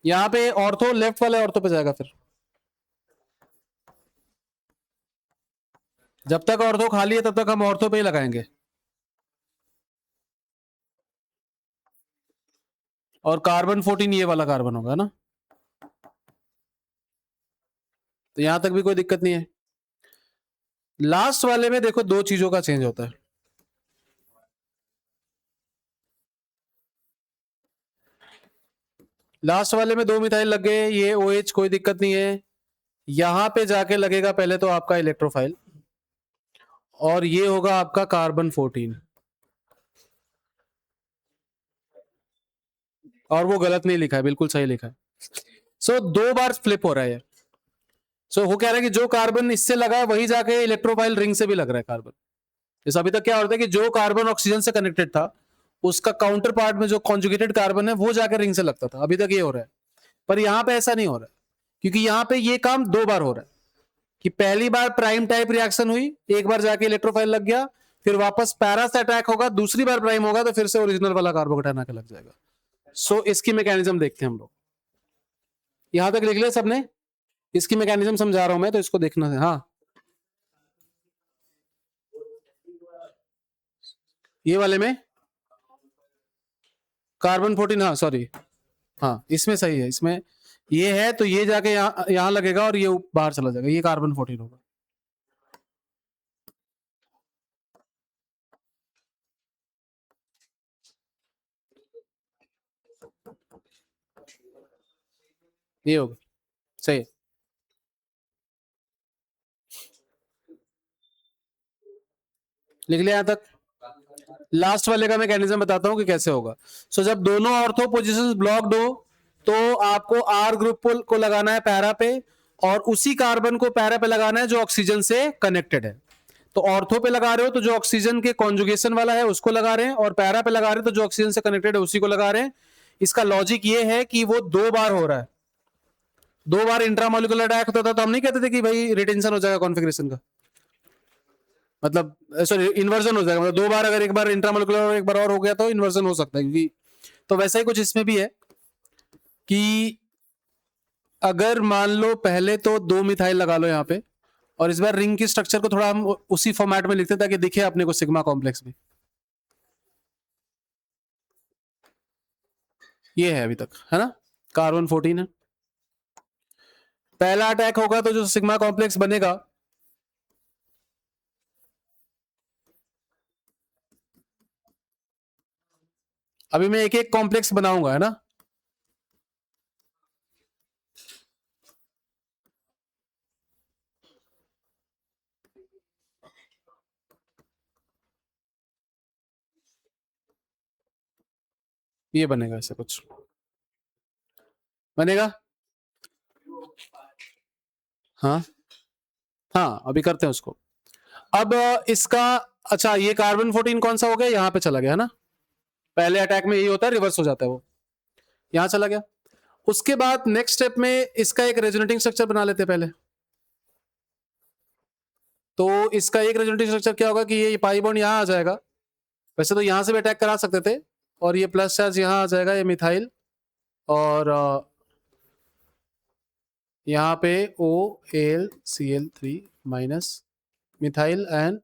यहाँ पे ऑर्थो, लेफ्ट वाले ऑर्थो पे जाएगा फिर। जब तक ऑर्थो खाली है तब तक हम ऑर्थो पे ही लगाएंगे। और कार्बन 14 ये वाला कार्बन होगा ना, तो यहां तक भी कोई दिक्कत नहीं है। लास्ट वाले में देखो दो चीजों का चेंज होता है। लास्ट वाले में 2 मिथाइल लग गए, ये OH कोई दिक्कत नहीं है। यहां पे जाके लगेगा पहले तो आपका इलेक्ट्रोफाइल, और ये होगा आपका कार्बन 14, और वो गलत नहीं लिखा है, बिल्कुल सही लिखा है। सो 2 बार फ्लिप हो रहा है। सो वो कह रहा है कि जो कार्बन इससे लगा है वही जाके इलेक्ट्रोफाइल रिंग से भी लग रहा है कार्बन। जैसे अभी तक क्या होता है कि जो कार्बन ऑक्सीजन से कनेक्टेड था उसका काउंटर पार्ट में जो कॉन्जुगेटेड कार्बन है वो जाकर रिंग से लगता था, अभी तक ये हो रहा है। पर यहां पे ऐसा नहीं हो रहा है, क्योंकि यहां पे ये काम 2 बार हो रहा है कि पहली बार प्राइम टाइप रिएक्शन हुई, एक बार जाके इलेक्ट्रोफाइल लग गया, फिर वापस पैरा से अटैक होगा, दूसरी बार प्राइम होगा तो फिर से ओरिजिनल वाला कार्बोकेटायन आके लग जाएगा। सो इसकी मैकेनिज्म देखते हैं हम लोग। यहां तक लिख लिया सबने? इसकी मैकेनिज्म समझा रहा हूं मैं, तो इसको देखना है। हाँ, ये वाले में कार्बन 14, हाँ सॉरी, हाँ इसमें सही है, इसमें ये है तो ये जाके यहाँ लगेगा और ये बाहर चला जाएगा, ये कार्बन 14 होगा। ये होगा सही है। लिख लिया यहां तक? लास्ट वाले का मैकेनिज्म बताता हूं कि कैसे होगा। सो जब दोनों ऑर्थो पोजीशंस ब्लॉक्ड हो तो आपको आर ग्रुप को लगाना है पैरा पे, और उसी कार्बन को पैरा पे लगाना है जो ऑक्सीजन से कनेक्टेड है। तो ऑर्थो पे लगा रहे हो तो जो ऑक्सीजन के कॉन्जुगेशन वाला है उसको लगा रहे हैं, और पैरा पे लगा रहे हो तो जो ऑक्सीजन से कनेक्टेड है उसी को लगा रहे हैं। इसका लॉजिक ये है कि वो 2 बार हो रहा है। 2 बार इंट्रामोलिकुलर अटैक होता था तो हम नहीं कहते थे कि भाई रिटेंशन हो जाएगा कॉन्फ़िगरेशन का, मतलब सॉरी इन्वर्जन हो जाएगा, मतलब 2 बार, अगर एक बार इंट्रामोलिकुलर और एक बार और हो गया तो इन्वर्जन हो सकता है। क्योंकि तो वैसा ही कुछ इसमें भी है कि अगर मान लो पहले तो 2 मिथाइल लगा लो यहाँ पे, और इस बार रिंग की स्ट्रक्चर को थोड़ा हम उसी फॉर्मेट में लिखते ताकि दिखे अपने को सिग्मा कॉम्प्लेक्स भी। ये है अभी तक, है ना, कार्बन 14 है। पहला अटैक होगा तो जो सिग्मा कॉम्प्लेक्स बनेगा, अभी मैं एक एक कॉम्प्लेक्स बनाऊंगा, है ना। ये बनेगा, ऐसे कुछ बनेगा। हाँ हाँ, अभी करते हैं उसको। अब इसका, अच्छा ये कार्बन 14 कौन सा हो गया, यहां पे चला गया, है ना। पहले अटैक में यही होता है, रिवर्स हो जाता है वो, यहां चला गया। उसके बाद नेक्स्ट स्टेप में इसका एक रेजोनेटिंग स्ट्रक्चर बना लेते हैं पहले। तो इसका एक रेजोनेटिंग स्ट्रक्चर क्या होगा कि ये पाई बॉन्ड यहां आ जाएगा, वैसे तो यहां से भी अटैक करा सकते थे, और ये प्लस चार्ज यहां आ जाएगा, ये मिथाइल, और यहाँ पे OAlCl3 माइनस मिथाइल एंड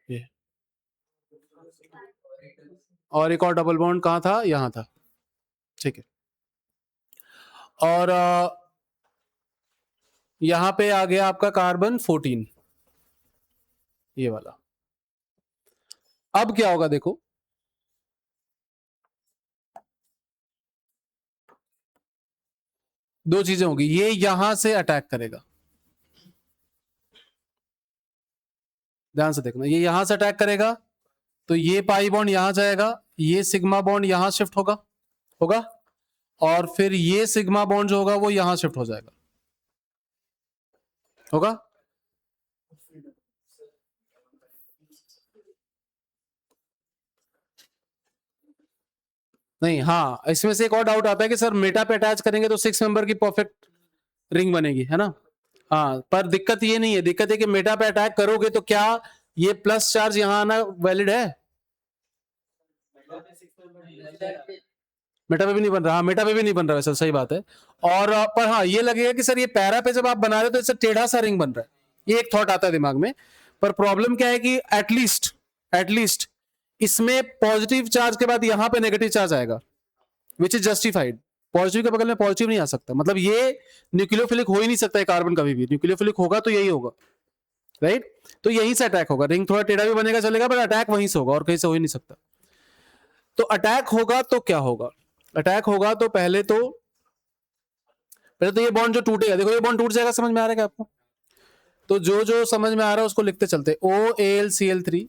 ये, और एक और डबल बॉन्ड कहाँ था, यहाँ था, ठीक है। और यहाँ पे आ गया आपका कार्बन 14, ये वाला। अब क्या होगा देखो, दो चीजें होगी, ये यहां से अटैक करेगा, ध्यान से देखना, ये यहां से अटैक करेगा तो ये पाई बॉन्ड यहां जाएगा, ये सिग्मा बॉन्ड यहां शिफ्ट होगा होगा और फिर ये सिग्मा बॉन्ड जो होगा वो यहां शिफ्ट हो जाएगा, होगा। नहीं, हाँ इसमें से एक और डाउट आता है कि सर मेटा पे अटैच करेंगे तो 6 मेंबर की परफेक्ट रिंग बनेगी, है ना। हाँ, पर दिक्कत ये नहीं है, दिक्कत है कि मेटा पे अटैक करोगे तो क्या ये प्लस चार्ज यहां आना वैलिड है? मेटा पे भी नहीं बन रहा, हाँ मेटा पे भी नहीं बन रहा वैसे, सही बात है। और पर हाँ ये लगेगा कि सर ये पैरा पे जब आप बना रहे हो तो इससे टेढ़ा सा रिंग बन रहा है, ये एक थॉट आता है दिमाग में। पर प्रॉब्लम क्या है कि एटलीस्ट इसमें पॉजिटिव चार्ज के बाद यहां पे नेगेटिव चार्ज आएगा, विच इज जस्टिफाइड। पॉजिटिव के बगल में पॉजिटिव नहीं आ सकता, मतलब ये न्यूक्लियोफिलिक हो ही नहीं सकता है कार्बन कभी भी। न्यूक्लियोफिलिक होगा तो यही होगा, राइट। तो यहीं से अटैक होगा, रिंग थोड़ा टेढ़ा भी बनेगा चलेगा, पर अटैक वहीं से होगा और कहीं से हो ही नहीं सकता। तो अटैक होगा तो क्या होगा, अटैक होगा तो पहले तो ये बॉन्ड जो टूटेगा, देखो ये बॉन्ड टूट जाएगा, समझ में आ रहा है क्या आपको? तो जो जो समझ में आ रहा है उसको लिखते चलते। OAlCl3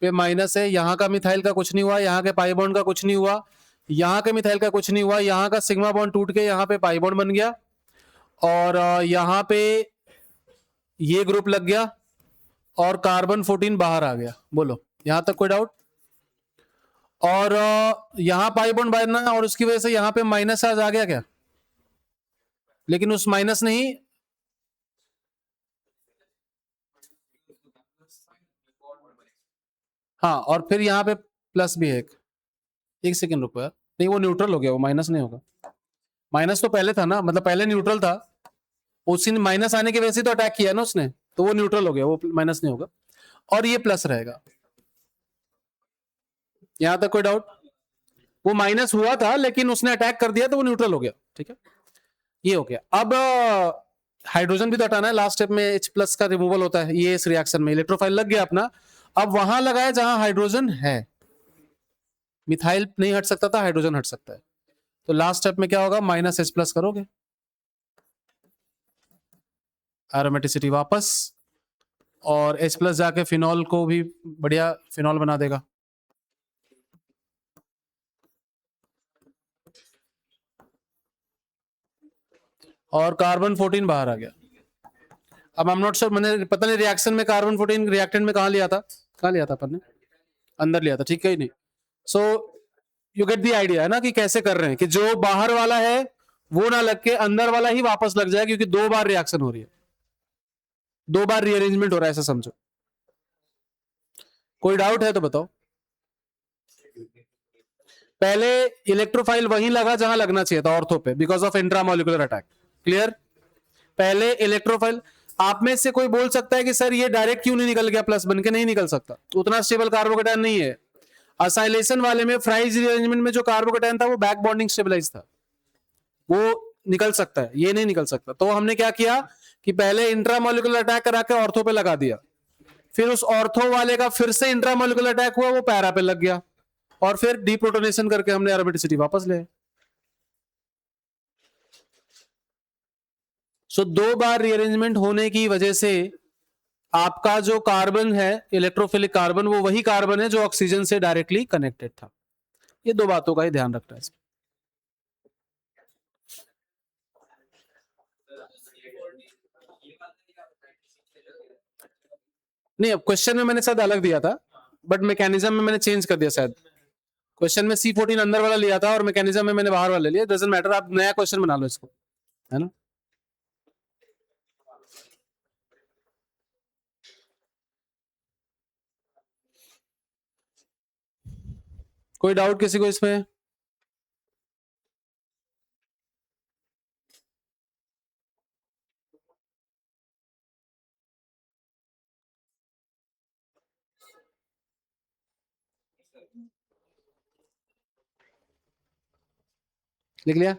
पे माइनस है, यहां का मिथाइल का कुछ नहीं हुआ, यहां के पाई बॉन्ड का कुछ नहीं हुआ, यहां के मिथाइल का कुछ नहीं हुआ, यहां का सिग्मा बॉन्ड टूट के यहां पे पाई बॉन्ड बन गया, और यहां पे ये ग्रुप लग गया और कार्बन 14 बाहर आ गया। बोलो यहां तक कोई डाउट? और यहां पाई बॉन्ड बनना और उसकी वजह से यहां पे माइनस चार्ज आ गया क्या? लेकिन उस माइनस ने ही हाँ, और फिर यहां पे प्लस भी है एक सेकेंड रुको यार, नहीं वो न्यूट्रल हो गया, वो माइनस नहीं होगा। माइनस तो पहले था ना, मतलब पहले न्यूट्रल था, उसी ने माइनस आने की वजह से तो अटैक किया ना उसने, तो वो न्यूट्रल हो गया, वो माइनस नहीं होगा, और ये प्लस रहेगा। यहां तक कोई डाउट? वो माइनस हुआ था लेकिन उसने अटैक कर दिया तो वो न्यूट्रल हो गया, ठीक है। ये हो गया। अब हाइड्रोजन भी तो हटाना है, लास्ट स्टेप में H प्लस का रिमूवल होता है, ये इस रिएक्शन में इलेक्ट्रोफाइल लग गया अपना, अब वहां लगाया जहां हाइड्रोजन है। मिथाइल नहीं हट सकता था, हाइड्रोजन हट सकता है, तो लास्ट स्टेप में क्या होगा, माइनस H प्लस करोगे, एरोमेटिसिटी वापस, और H प्लस जाके फिनॉल को भी बढ़िया फिनॉल बना देगा। और कार्बन 14 बाहर आ गया। अब आई एम नॉट श्योर, मैंने पता नहीं रिएक्शन में कार्बन 14 रिएक्टेंट में कहां लिया था, कहां लिया था अपन ने? अंदर लिया था, ठीक है ही नहीं। So you get the idea है ना कि कैसे कर रहे हैं, कि जो बाहर वाला है वो ना लग के अंदर वाला ही वापस लग जाए, क्योंकि दो बार रिएक्शन हो रही है, दो बार रीअरेंजमेंट हो रहा है, ऐसा समझो। कोई डाउट है तो बताओ। पहले इलेक्ट्रोफाइल वहीं लगा जहां लगना चाहिए था, ऑर्थो पे, because of intramolecular attack. Clear? पहले इलेक्ट्रोफाइल, आप में से कोई बोल सकता है कि सर ये डायरेक्ट क्यों नहीं निकल गया प्लस बन के? नहीं निकल सकता, उतना स्टेबल कार्बोकेटायन नहीं है। असाइलेशन वाले में, फ्राइज रीअरेंजमेंट में जो कार्बोकेटायन था वो बैक बॉन्डिंग स्टेबलाइज था, वो निकल सकता है, ये नहीं निकल सकता। तो हमने क्या किया कि पहले इंट्रामोलिकुलर अटैक करा के ऑर्थो पे लगा दिया, फिर उस ऑर्थो वाले का फिर से इंट्रामोलिकुलर अटैक हुआ, वो पैरा पे लग गया, और फिर डीप्रोटोनेशन करके हमने एरोमेटिसिटी वापस ले। सो दो बार रीअरेंजमेंट होने की वजह से आपका जो कार्बन है, इलेक्ट्रोफिलिक कार्बन, वो वही कार्बन है जो ऑक्सीजन से डायरेक्टली कनेक्टेड था। ये दो बातों का ही ध्यान रखना है। नहीं, अब क्वेश्चन में मैंने शायद अलग दिया था, बट मैकेनिज्म में मैंने चेंज कर दिया शायद। क्वेश्चन में C14 अंदर वाला लिया था और मैकेनिज्म में मैंने बाहर वाला लिया, डजंट मैटर, आप नया क्वेश्चन बना लो इसको, है ना। कोई डाउट किसी को इसमें? लिख लिया?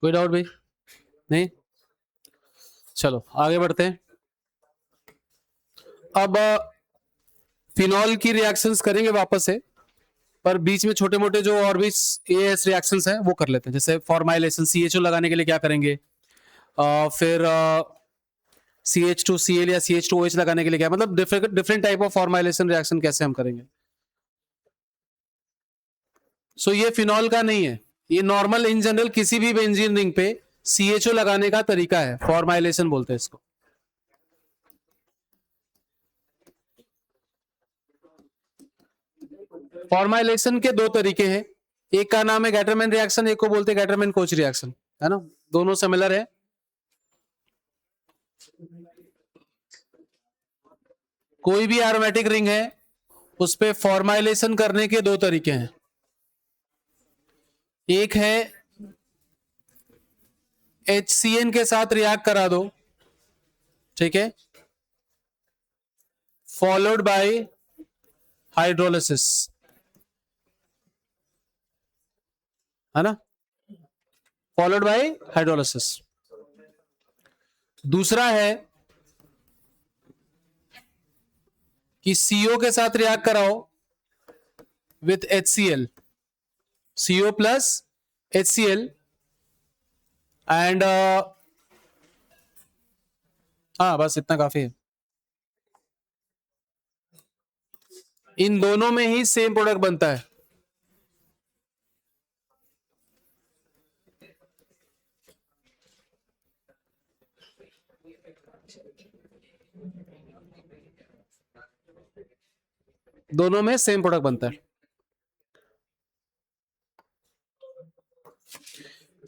कोई डाउट भाई? नहीं? चलो आगे बढ़ते हैं। अब फिनॉल की रिएक्शंस करेंगे वापस से, पर बीच में छोटे मोटे जो और भी एएस रिएक्शंस हैं वो कर लेते हैं। जैसे फॉर्माइलेशन, CHO लगाने के लिए क्या करेंगे, फिर CH2Cl या CH2OH लगाने के लिए क्या, मतलब different type of formylation reaction कैसे हम करेंगे। सो ये फिनॉल का नहीं है, ये नॉर्मल इन जनरल किसी भी बेंजीन रिंग पे CHO लगाने का तरीका है, फॉर्माइलेशन बोलते हैं इसको। फॉर्माइलेशन के दो तरीके हैं, एक का नाम है गैटरमैन रिएक्शन, एक को बोलते हैं गैटरमैन कोच रिएक्शन, है ना, दोनों सिमिलर है। कोई भी एरोमेटिक रिंग है उस पे फॉर्माइलेशन करने के दो तरीके हैं, एक है HCN के साथ रिएक्ट करा दो, ठीक है, फॉलोड बाय हाइड्रोलिसिस, है ना, फॉलोड बाय हाइड्रोलिसिस। दूसरा है कि CO के साथ रिएक्ट कराओ with HCl, CO plus HCl, and हाँ बस इतना काफी है। इन दोनों में ही सेम प्रोडक्ट बनता है। दोनों में सेम प्रोडक्ट बनता है।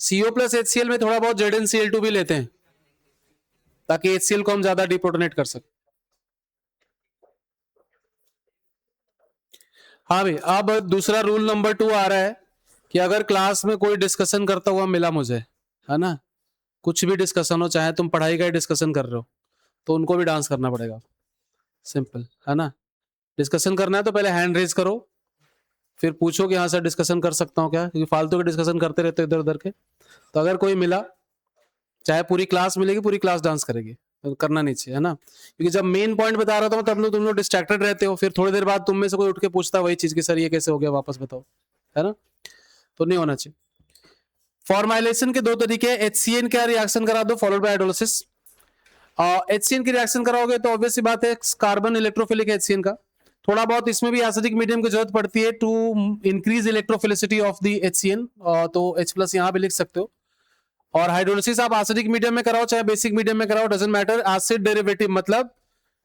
CO प्लस HCl में थोड़ा बहुत ZnCl2 भी लेते हैं ताकि HCl को हम ज्यादा डिप्रोटोनेट कर सकें। हाँ भाई, अब दूसरा रूल नंबर 2 आ रहा है कि अगर क्लास में कोई डिस्कशन करता हुआ मिला मुझे, है ना, कुछ भी डिस्कशन हो, चाहे तुम पढ़ाई का डिस्कशन कर रहे हो, तो उनको भी डांस करना पड़ेगा। सिंपल है ना, डिस्कशन करना है तो पहले हैंड रेज करो, फिर पूछो कि हाँ सर डिस्कशन कर सकता हूँ क्या, क्योंकि फालतू के डिस्कशन करते रहते इधर उधर के। तो अगर कोई मिला, चाहे पूरी क्लास मिलेगी, पूरी क्लास डांस करेगी, तो करना नहीं चाहिए, है ना, क्योंकि जब मेन पॉइंट बता रहा था तब लोग तुम लोग डिस्ट्रैक्टेड रहते हो, फिर थोड़ी देर बाद तुम में से कोई उठ के पूछता वही चीज की सर ये कैसे हो गया, वापस बताओ, है ना, तो नहीं होना चाहिए। फॉर्माइलेशन के दो तरीके, HCN का रिएक्शन करा दो फॉलोड बाय हाइड्रोलिसिस। HCN की रिएक्शन कराओगे तो ऑब्वियस सी बात है कार्बन इलेक्ट्रोफिलिक HCN का, थोड़ा बहुत इसमें भी एसिडिक मीडियम की जरूरत पड़ती है to increase electrophilicity of the HCN, तो H+ यहां भी लिख सकते हो। और हाइड्रोलिसिस आप एसिडिक मीडियम में कराओ चाहे बेसिक मीडियम में कराओ, डजंट मैटर, एसिड डेरिवेटिव मतलब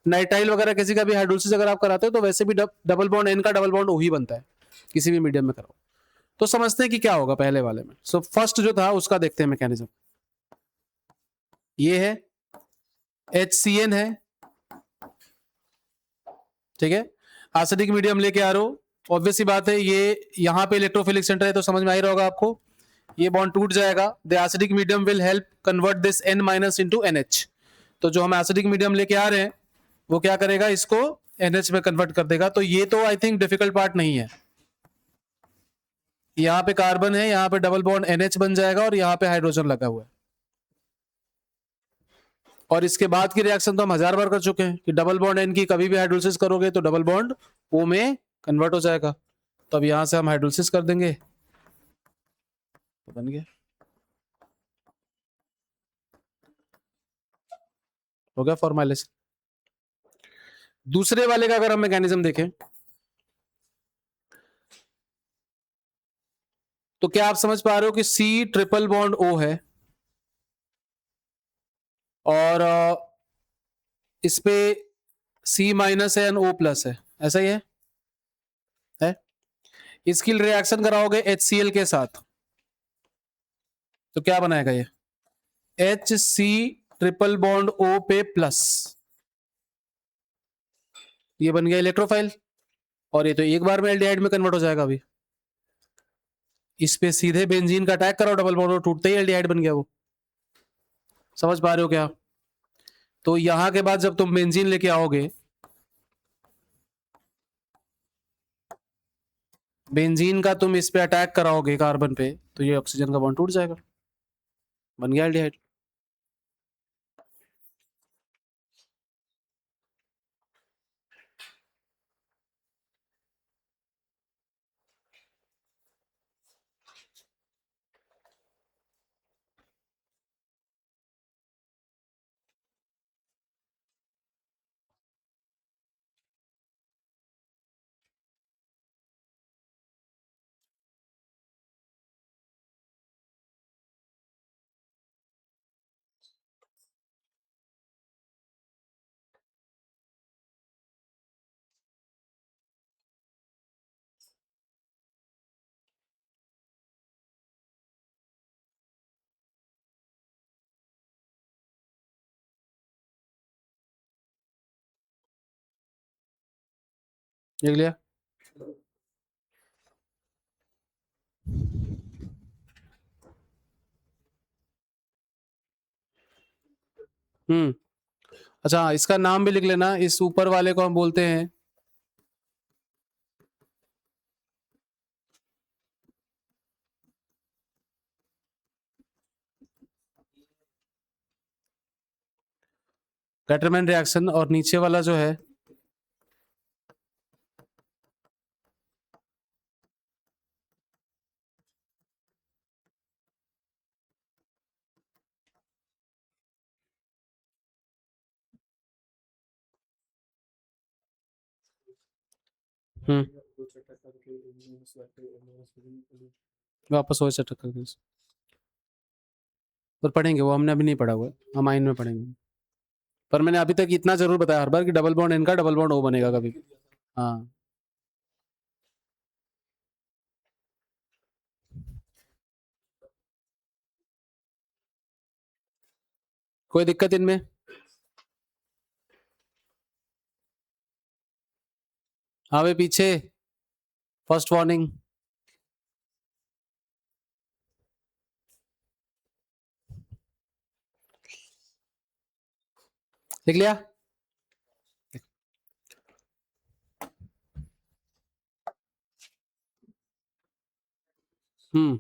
नाइट्राइल वगैरह किसी का भी हाइड्रोलिसिस अगर आप कराते हो तो वैसे भी डबल बॉन्ड N का डबल बॉन्ड O ही बनता है, किसी भी मीडियम में कराओ। तो समझते हैं कि क्या होगा पहले वाले में। सो फर्स्ट जो था उसका देखते हैं मैकेनिज्म। ये है HCN है, ठीक है, एसिडिक मीडियम लेके आ रहे हो, ऑब्वियस सी बात है ये यहाँ पे इलेक्ट्रोफिलिक सेंटर है तो समझ में आ ही रहा होगा आपको, ये बॉन्ड टूट जाएगा, the acidic medium will help convert this N- into NH। तो जो हम एसिडिक मीडियम लेके आ रहे हैं वो क्या करेगा, इसको NH में कन्वर्ट कर देगा। तो ये तो आई थिंक डिफिकल्ट पार्ट नहीं है, यहाँ पे कार्बन है, यहाँ पे डबल बॉन्ड NH बन जाएगा और यहाँ पे हाइड्रोजन लगा हुआ है। और इसके बाद की रिएक्शन तो हम 1000 बार कर चुके हैं कि डबल बॉन्ड N की कभी भी हाइड्रोलिसिस करोगे तो डबल बॉन्ड O में कन्वर्ट हो जाएगा। तो अब यहां से हम हाइड्रोलिसिस कर देंगे तो बन गया, हो गया फॉर्माइलेशन। दूसरे वाले का अगर हम मैकेनिज्म देखें तो क्या आप समझ पा रहे हो कि C ट्रिपल बॉन्ड O है और इस पे C- है और O+ है, ऐसा ही है? इसकी रिएक्शन कराओगे HCl के साथ तो क्या बनाएगा ये HC ट्रिपल बॉन्ड O पे प्लस, ये बन गया इलेक्ट्रोफाइल, और ये तो एक बार में एल्डिहाइड में कन्वर्ट हो जाएगा। अभी इस पे सीधे बेंजीन का अटैक करो, डबल बॉन्ड टूटते ही एल्डिहाइड बन गया वो। समझ पा रहे हो क्या? तो यहां के बाद जब तुम बेंजीन लेके आओगे, बेंजीन का तुम इस पे अटैक कराओगे कार्बन पे, तो ये ऑक्सीजन का बॉन्ड टूट जाएगा। बन गया एल्डिहाइड। देख लिया। अच्छा, इसका नाम भी लिख लेना, इस ऊपर वाले को हम बोलते हैं कैटरमैन रिएक्शन, और नीचे वाला जो है वापस हो चटक करके, पर पढ़ेंगे वो, हमने अभी नहीं पढ़ा हुआ है, हम आइन में पढ़ेंगे। पर मैंने अभी तक इतना जरूर बताया हर बार कि डबल बॉन्ड इनका डबल बॉन्ड ओ बनेगा कभी। हाँ, कोई दिक्कत इनमें? हाँ भाई, पीछे फर्स्ट वार्निंग। लिख लिया। हम्म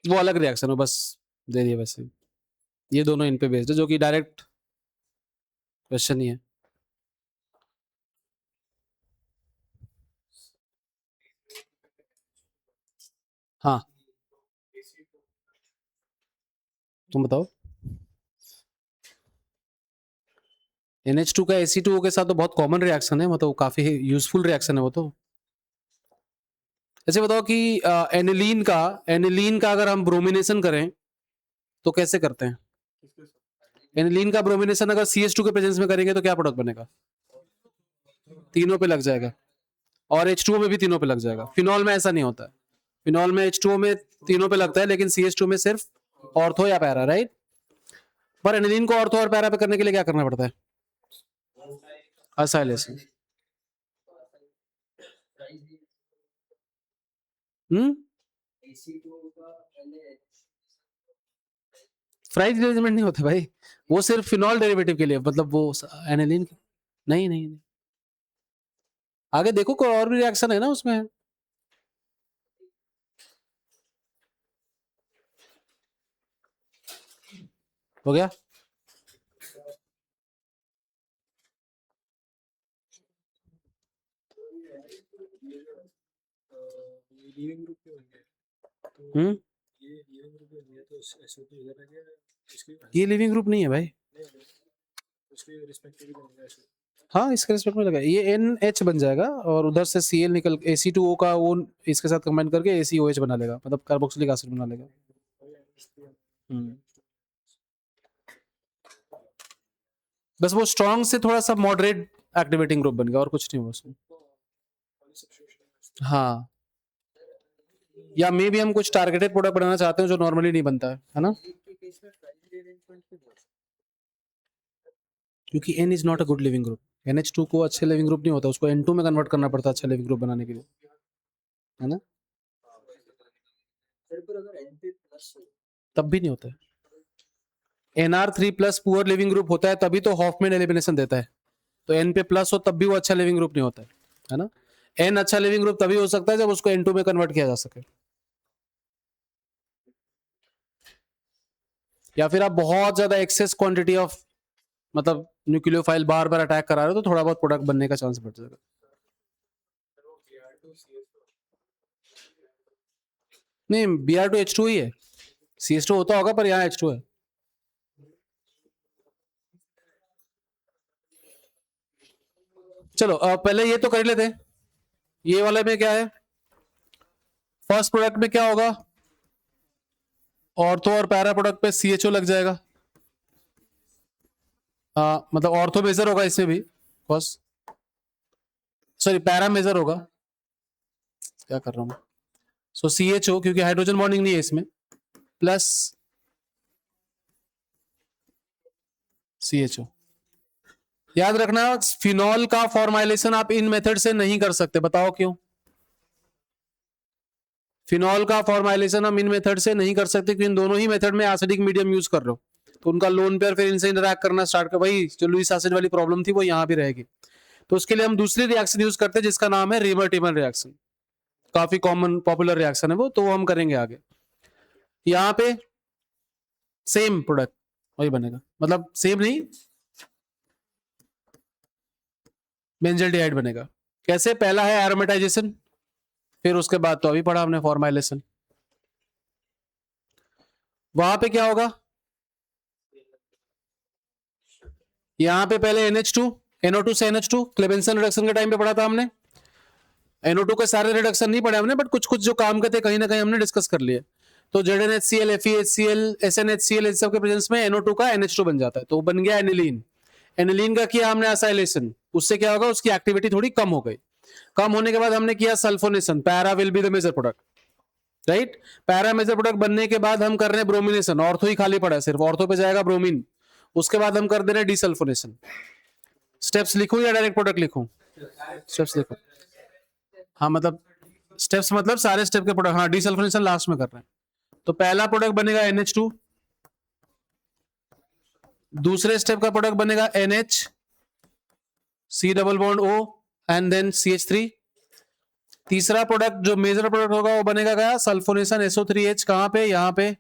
वो अलग रिएक्शन हो बस, दे दिया वैसे। ये दोनों इन पे बेस्ड है, जो कि डायरेक्ट क्वेश्चन ही है। हाँ तुम बताओ। NH2 का Ac2O के साथ तो बहुत कॉमन रिएक्शन है, मतलब काफी यूजफुल रिएक्शन है वो तो। ऐसे बताओ कि एनिलीन का अगर हम ब्रोमिनेशन करें तो कैसे करते हैं? एनिलीन का ब्रोमिनेशन अगर CH2 के प्रेजेंस में करेंगे तो क्या प्रोडक्ट बनेगा? तीनों पे लग जाएगा, और H2O में भी तीनों पे लग जाएगा। फिनॉल में ऐसा नहीं होता है, फिनॉल में H2O में तीनों पे लगता है, लेकिन CH2 में सिर्फ ऑर्थो या पैरा, राइट? पर एनिलीन को ऑर्थो और पैरा पे करने के लिए क्या करना पड़ता है? असाइलेशन। प्राइस रिलीजमेंट नहीं होता भाई, वो सिर्फ फिनॉल डेरिवेटिव के लिए, मतलब वो एनिलीन नहीं, नहीं नहीं। आगे देखो कोई और भी रिएक्शन है ना उसमें। हो गया? लीविंग ग्रुप के होंगे तो हम्म ये लीविंग ग्रुप है तो SO2 इधर आ गया, इसके ये लिविंग ग्रुप नहीं है भाई। उसके रिस्पेक्टिव बनेगा SO2। हाँ इसके रिस्पेक्ट में लगा, ये NH बन जाएगा और उधर से Cl निकल Ac2O का वो इसके साथ कंबाइन करके ACOH बना लेगा, मतलब कार्बोक्सिलिक एसिड बना लेगा। बस वो स्ट्रॉन्ग से थोड़ा सा मॉडरेट एक्टिवेटिंग ग्रुप बन गया, और कुछ नहीं हुआ उसमें। हाँ, या मे भी हम कुछ टारगेटेड प्रोडक्ट बनाना चाहते हैं जो नॉर्मली नहीं बनता है ना? क्योंकि N is not a good leaving group. NH2 को अच्छे लिविंग ग्रुप नहीं होता, उसको N2 में कन्वर्ट करना पड़ता है अच्छा लिविंग ग्रुप बनाने के लिए, है ना? तब भी नहीं होता है। NR3 plus poor leaving group होता है, तभी तो हॉफमैन एलिमिनेशन देता है। तो N पे प्लस हो तब भी वो अच्छा लिविंग ग्रुप नहीं होता है ना? N अच्छा लिविंग ग्रुप तभी हो सकता है जब उसको N2 में कन्वर्ट किया जा सके, या फिर आप बहुत ज्यादा एक्सेस क्वांटिटी ऑफ मतलब न्यूक्लियोफाइल बार बार अटैक करा रहे हो तो थोड़ा बहुत प्रोडक्ट बनने का चांस बढ़ जाएगा। नहीं, Br2H2 ही है, CH2 होता होगा पर यहाँ H2 है। चलो पहले ये तो कर लेते हैं। ये वाले में क्या है? फर्स्ट प्रोडक्ट में क्या होगा? ऑर्थो और पैरा प्रोडक्ट पे CHO लग जाएगा। मतलब ऑर्थो मेजर होगा इसमें भी, फर्स्ट सॉरी पैरा मेजर होगा, क्या कर रहा हूं? सो CHO क्योंकि हाइड्रोजन बॉन्डिंग नहीं है इसमें, प्लस CHO। याद रखना फिनॉल का फॉर्माइलेशन आप इन मेथड से नहीं कर सकते, बताओ क्यों? फिनॉल का फॉर्माइलेशन हम इन मेथड से नहीं कर सकते क्योंकि इन दोनों ही मेथड में एसिडिक मीडियम यूज कर रहे हो, तो उनका लोन पेयर फिर इनसे इंटरैक्ट करना स्टार्ट कर, वही जो लुईस एसिड वाली प्रॉब्लम थी वो यहां भी रहेगी। तो उसके लिए हम दूसरी रिएक्शन यूज करते हैं जिसका नाम है रिमर-टिमर रिएक्शन। काफी कॉमन पॉपुलर रिएक्शन है वो, तो हम करेंगे आगे। यहाँ पे सेम प्रोडक्ट वही बनेगा, मतलब सेम नहीं, बेंजल्डिहाइड बनेगा। कैसे? पहला है एरोमेटाइजेशन, फिर उसके बाद तो अभी पढ़ा हमने फॉर्माइलेशन। वहां पे क्या होगा? यहां पे पहले NH2 NO2 से NH2 क्लेबेंसन रिडक्शन के टाइम पे पढ़ा था हमने। NO2 के सारे रिडक्शन नहीं पढ़े हमने, बट कुछ कुछ जो काम के थे कहीं ना कहीं हमने डिस्कस कर लिए। तो ZnHCl FeHCl SnHCl इन सब के प्रेजेंस में NO2 का NH2 बन जाता है, तो बन गया एनिलीन। एनिलीन का किया हमने असाइलेशन, उससे क्या होगा? उसकी एक्टिविटी थोड़ी कम हो गई। कम होने के बाद हमने किया sulphonation, para will be the major product, right? Para major product बनने के बाद हम कर रहे हैं ब्रोमिनेशन, ऑर्थो ही खाली पड़ा है, सिर्फ ऑर्थो पे जाएगा ब्रोमीन। उसके बाद हम कर दे रहे हैं डीसल्फोनेशन। स्टेप्स लिखूं या डायरेक्ट प्रोडक्ट लिखूं? स्टेप्स लिखो। हाँ मतलब स्टेप्स मतलब सारे स्टेप के प्रोडक्ट, हाँ डीसल्फोनेशन लास्ट में कर रहे हैं। तो पहला प्रोडक्ट बनेगा NH2, दूसरे स्टेप का प्रोडक्ट बनेगा NH, C double bond O and then CH3। तीसरा प्रोडक्ट जो मेजर प्रोडक्ट होगा वो बनेगा क्या? Sulphonation SO3H। कहां पे? यहां पे।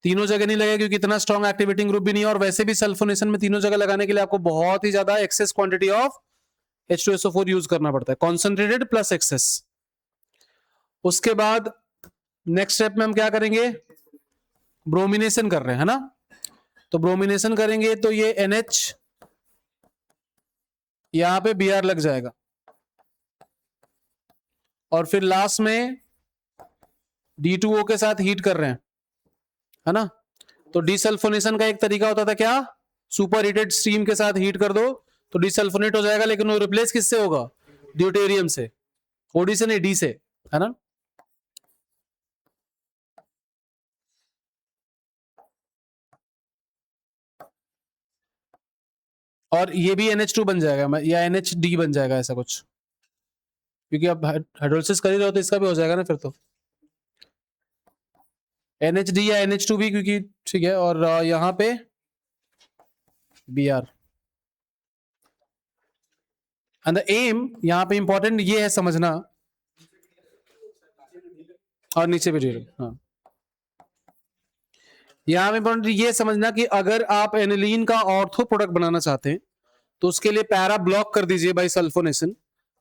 तीनों जगह नहीं लगेगा क्योंकि इतना स्ट्रॉन्ग एक्टिवेटिंग ग्रुप भी नहीं है, और वैसे भी सल्फोनेशन में तीनों जगह लगाने के लिए आपको बहुत ही ज्यादा axis quantity of H2SO4 use करना पड़ता है, कॉन्सेंट्रेटेड प्लस एक्सेस। उसके बाद नेक्स्ट स्टेप में हम क्या करेंगे, ब्रोमिनेशन कर रहे हैं, है ना। तो ब्रोमिनेशन करेंगे तो ये NH यहां पे Br लग जाएगा, और फिर लास्ट में D2O के साथ हीट कर रहे हैं, है ना। तो डिसल्फोनेशन का एक तरीका होता था क्या, सुपर हीटेड स्टीम के साथ हीट कर दो तो डिसल्फोनेट हो जाएगा, लेकिन वो रिप्लेस किससे होगा, ड्यूटेरियम से, ओडी से नहीं, डी से, है ना। और ये भी NH2 बन जाएगा या NHD बन जाएगा, ऐसा कुछ, क्योंकि अब हाइड्रोलिसिस कर ही रहे हो तो इसका भी हो जाएगा ना फिर तो, NHD या NH2 भी, क्योंकि ठीक है। और यहाँ पे Br एंड द एम, यहाँ पे इंपॉर्टेंट ये है समझना, और नीचे भी जीरो, हाँ। यहाँ पे इंपॉर्टेंट ये समझना कि अगर आप एनिलीन का ऑर्थो प्रोडक्ट बनाना चाहते हैं तो उसके लिए पैरा ब्लॉक कर दीजिए by sulphonation,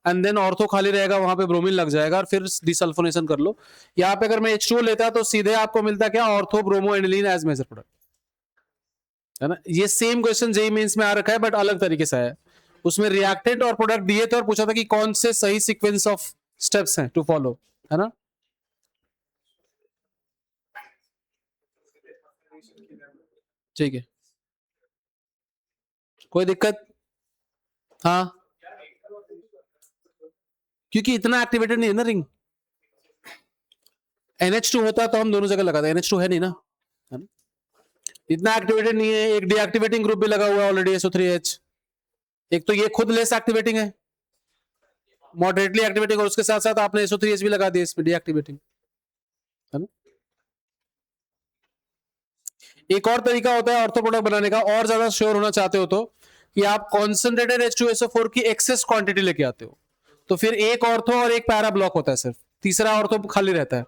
and then ortho खाली रहेगा, वहां पे ब्रोमीन लग जाएगा, और फिर डिसल्फोनेशन कर लो। यहाँ पे अगर मैं H2O लेता तो सीधे आपको मिलता क्या, ortho bromo aniline as major product, है ना। ये सेम क्वेश्चन जेईई मेंस में आ रखा है, बट अलग तरीके से है। उसमें रिएक्टेंट और प्रोडक्ट दिए थे और पूछा था कि कौन से सही सीक्वेंस ऑफ स्टेप्स हैं टू फॉलो, है ना। ठीक है, कोई दिक्कत, हाँ, क्योंकि इतना एक्टिवेटेड नहीं है ना रिंग। NH2 होता तो हम दोनों जगह लगाते, NH2 है नहीं ना, है ना? इतना एक्टिवेटेड नहीं है, एक डीएक्टिवेटिंग ग्रुप भी लगा हुआ है ऑलरेडी SO3H, एक तो ये खुद लेस एक्टिवेटिंग है, मॉडरेटली एक्टिवेटिंग, और उसके साथ साथ आपने SO3H भी लगा दिया इसमें डीएक्टिवेटिंग, है ना। एक और तरीका होता है ऑर्थो प्रोडक्ट बनाने का, और ज्यादा श्योर होना चाहते हो तो, कि आप कॉन्सेंट्रेटेड H2SO4 की एक्सेस क्वांटिटी लेके आते हो, तो फिर एक ऑर्थो और एक पैरा ब्लॉक होता है, सिर्फ तीसरा ऑर्थो खाली रहता है,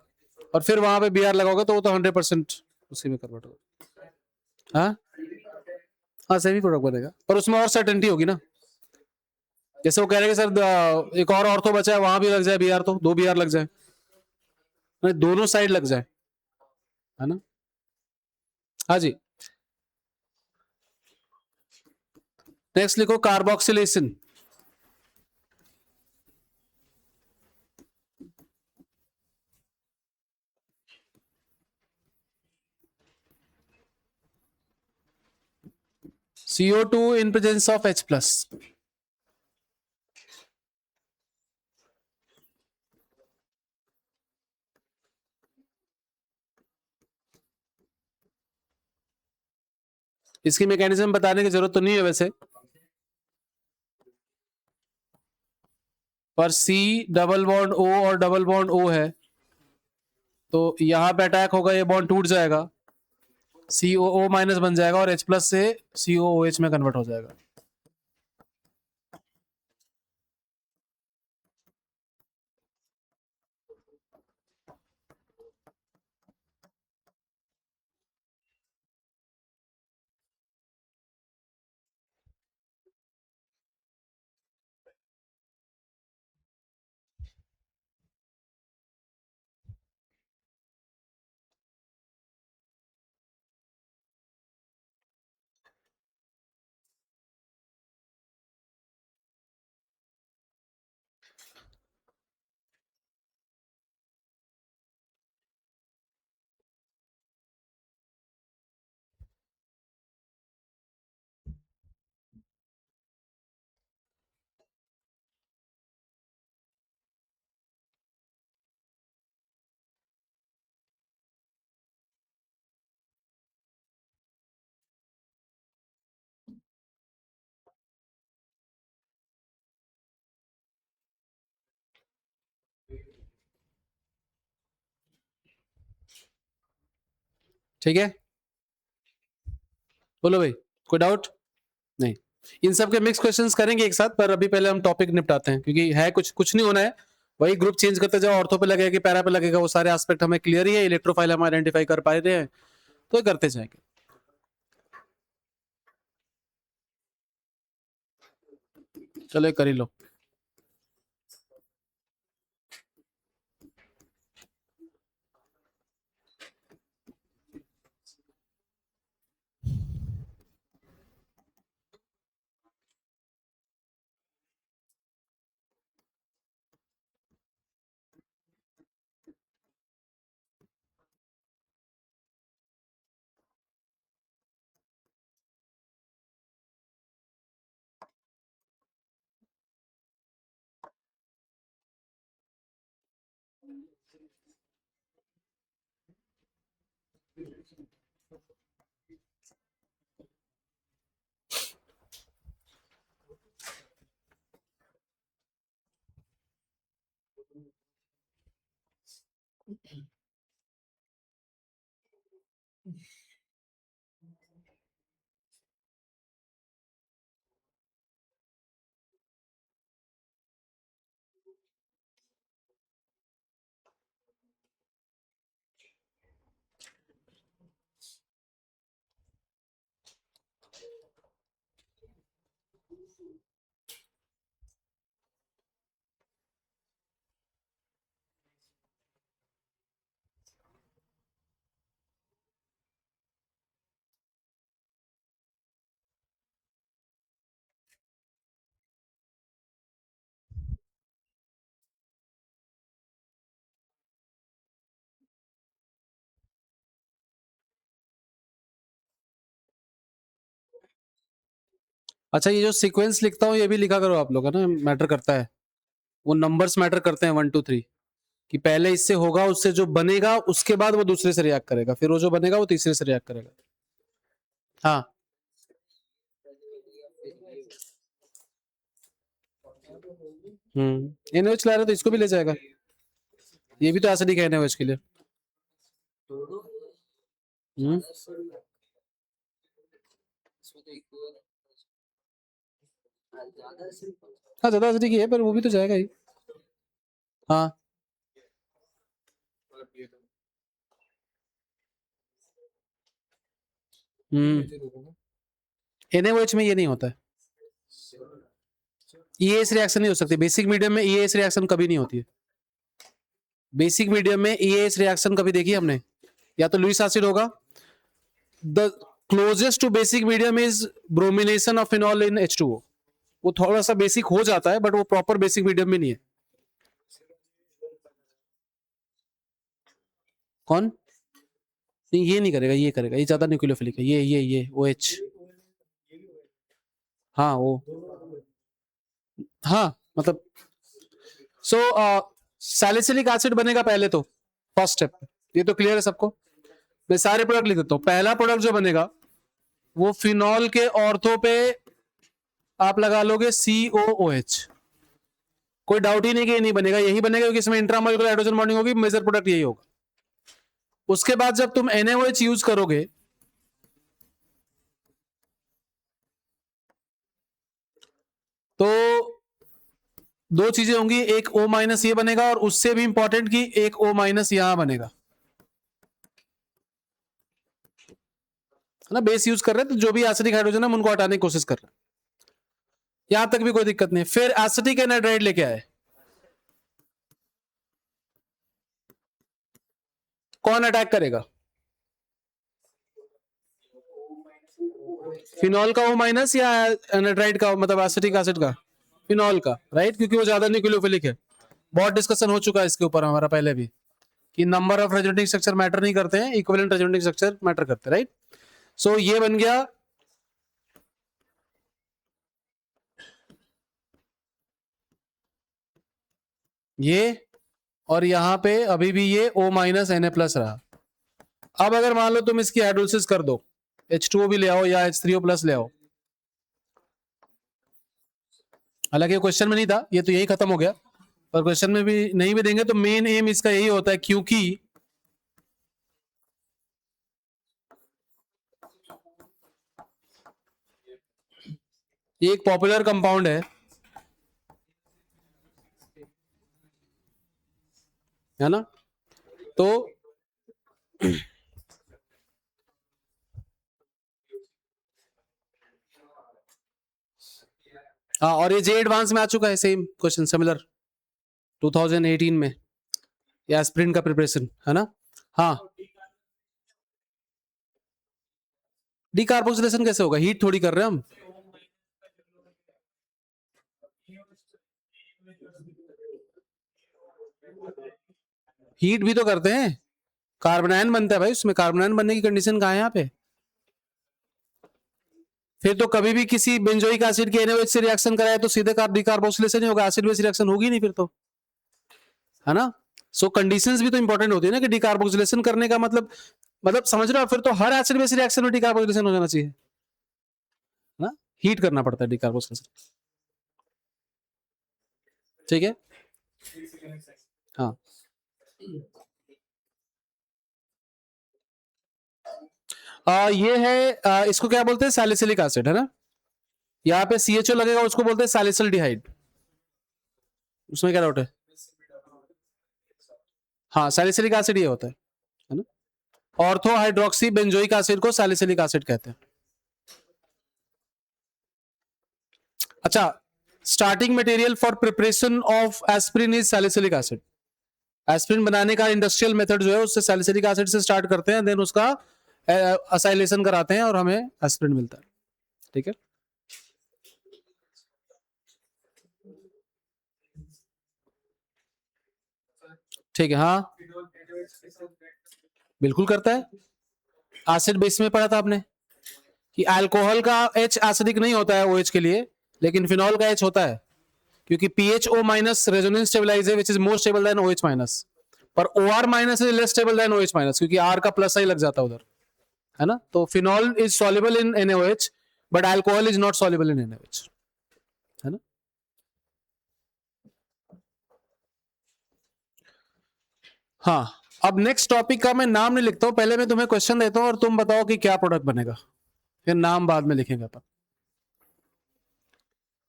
और फिर वहां पे Br लगाओगे तो वो तो 100% उसी में कन्वर्ट होगा। हाँ, हाँ, सेमी प्रोडक्ट बनेगा, पर उसमें और सर्टेनिटी होगी ना। जैसे वो कह रहे हैं कि सर एक और ऑर्थो बचा है, वहां भी लग जाए Br, तो 2 Br लग जाए, दोनों साइड लग जाए, है ना। हाँ जी, नेक्स्ट लिखो carboxylation. CO2 in presence of H plus। इसकी मैकेनिज्म बताने की जरूरत तो नहीं है वैसे, पर C डबल बॉन्ड O और डबल बॉन्ड O है, तो यहां पे अटैक होगा, ये बॉन्ड टूट जाएगा, COO माइनस बन जाएगा, और H प्लस से COOH में कन्वर्ट हो जाएगा। ठीक है, बोलो भाई, कोई डाउट नहीं। इन सब के मिक्स क्वेश्चंस करेंगे एक साथ, पर अभी पहले हम टॉपिक निपटाते हैं, क्योंकि है कुछ नहीं होना है, वही ग्रुप चेंज करते जाओ, ऑर्थो पे लगेगा कि पैरा पे लगेगा, वो सारे एस्पेक्ट हमें क्लियर ही है, इलेक्ट्रोफाइल हम आइडेंटिफाई कर पा रहे हैं, तो करते जाएंगे। चलो कर ही लो। अच्छा, ये जो सीक्वेंस लिखता हूँ ये भी लिखा करो आप लोग, है ना, मैटर करता है, वो नंबर्स मैटर करते हैं 1 2 3, कि पहले इससे होगा, उससे जो बनेगा उसके बाद वो दूसरे से रिएक्ट करेगा, फिर वो जो बनेगा वो तीसरे से रिएक्ट करेगा। हाँ, NaOH ला रहे तो इसको भी ले जाएगा, ये भी तो एसिडिक है NaOH के लिए। हम्म, हाँ ज्यादा एसिडिक ही है, पर वो भी तो जाएगा ही। हाँ, NaOH में ये नहीं होता है, EAS रिएक्शन नहीं हो सकती बेसिक मीडियम में, EAS रिएक्शन कभी नहीं होती है बेसिक मीडियम में। EAS रिएक्शन कभी देखी हमने? या तो लुईस एसिड होगा, the closest to basic medium is bromination of phenol in H2O, वो थोड़ा सा बेसिक हो जाता है बट वो प्रॉपर बेसिक मीडियम में नहीं है। कौन? नहीं, ये नहीं करेगा, ये करेगा, ये ज्यादा न्यूक्लियोफिलिक है, ये OH, हाँ वो, हाँ मतलब सो सैलिसिलिक एसिड बनेगा पहले, तो फर्स्ट स्टेप, ये तो क्लियर है सबको। मैं सारे प्रोडक्ट लिख देता हूं। पहला प्रोडक्ट जो बनेगा वो फिनॉल के ऑर्थो पे आप लगा लोगे COOH, कोई डाउट ही नहीं कि ये नहीं बनेगा, यही बनेगा क्योंकि इसमें इंट्रामोलिकुलर हाइड्रोजन बॉन्डिंग होगी, मेजर प्रोडक्ट यही होगा। उसके बाद जब तुम NaOH यूज करोगे तो दो चीजें होंगी, एक O- ये बनेगा और उससे भी इंपॉर्टेंट कि एक O- यहां बनेगा, है ना। बेस यूज कर रहे हैं तो जो भी एसिडिक हाइड्रोजन है उनको हटाने की कोशिश कर रहे हैं, यहां तक भी कोई दिक्कत नहीं। फिर एसिटिक एनहाइड्राइड लेके आए, कौन अटैक करेगा? फिनॉल का O- या एनहाइड्राइड का, मतलब एसिटिक एसिड का? फिनॉल का, राइट, क्योंकि वो ज्यादा न्यूक्लियोफिलिक है। बहुत डिस्कशन हो चुका है इसके ऊपर हमारा पहले भी, कि number of resonating structure matter नहीं करते हैं, इक्विवेलेंट रेजोनेटिंग स्ट्रक्चर मैटर करते हैं, राइट। सो ये बन गया, ये, और यहां पे अभी भी ये O- Na+ रहा। अब अगर मान लो तुम इसकी हाइड्रोलिसिस कर दो, H2O भी ले आओ या H3O+ ले आओ, हालांकि क्वेश्चन में नहीं था, ये तो यही खत्म हो गया, पर क्वेश्चन में भी नहीं भी देंगे तो मेन एम इसका यही होता है, क्योंकि ये एक पॉपुलर कंपाउंड है ना, तो हाँ, और ये जे एडवांस में आ चुका है सेम क्वेश्चन सिमिलर 2018 में, या स्प्रिंट का प्रिपरेशन, है ना। हाँ, डीकार्बोक्सिलेशन कैसे होगा? हीट थोड़ी कर रहे हैं हम, हीट भी तो करते हैं, कार्बोनाइन बनता है भाई उसमें, कार्बोनाइन बनने की कंडीशन कहाँ है यहाँ पे? फिर तो कभी भी किसी बेंजोइक एसिड के NaOH से रिएक्शन कराए तो सीधे डीकार्बोक्सिलेशन ही होगा, एसिड बेस रिएक्शन होगी नहीं फिर तो, है ना। सो कंडीशंस भी तो इंपॉर्टेंट होती है ना, कि डीकार्बोक्सिलेशन करने का मतलब मतलब समझ रहे हो, फिर तो हर एसिड बेस रिएक्शन में डिकार्बोक्सिलेशन हो जाना चाहिए ना, हीट करना पड़ता है डिकार्बोक्सिलेशन। ठीक है, हाँ। ये है इसको क्या बोलते हैं, सैलिसिलिक एसिड है ना, यहाँ पे CHO लगेगा, उसको बोलते हैं सैलिसिल्डिहाइड। उसमें क्या डाउट है? हाँ, सैलिसिलिक एसिड ये होता है ना। ऑर्थो हाइड्रोक्सी बेंजोइक एसिड को सैलिसिलिक एसिड कहते हैं। अच्छा, starting material for preparation of aspirin is salicylic acid. Aspirin बनाने का इंडस्ट्रियल मेथड जो है उससे सैलिसिलिक एसिड से स्टार्ट करते हैं, देन उसका असाइलेशन कराते हैं और हमें एस्पिरिन मिलता है। ठीक है, ठीक है, हाँ बिल्कुल करता है। एसिड बेस में पढ़ा था आपने कि अल्कोहल का H एसिडिक नहीं होता है OH के लिए, लेकिन फिनॉल का H होता है, क्योंकि PHO माइनस रेजोनेंस स्टेबलाइज है which is more stable then OH minus, पर OR minus is less stable then OH minus, क्योंकि R का प्लस ही लग जाता है उधर, है ना। तो phenol is soluble in NaOH but alcohol is not soluble in NaOH, है ना। हाँ, अब नेक्स्ट टॉपिक का मैं नाम नहीं लिखता हूं, पहले मैं तुम्हें क्वेश्चन देता हूं और तुम बताओ कि क्या प्रोडक्ट बनेगा, फिर नाम बाद में लिखेंगे अपन।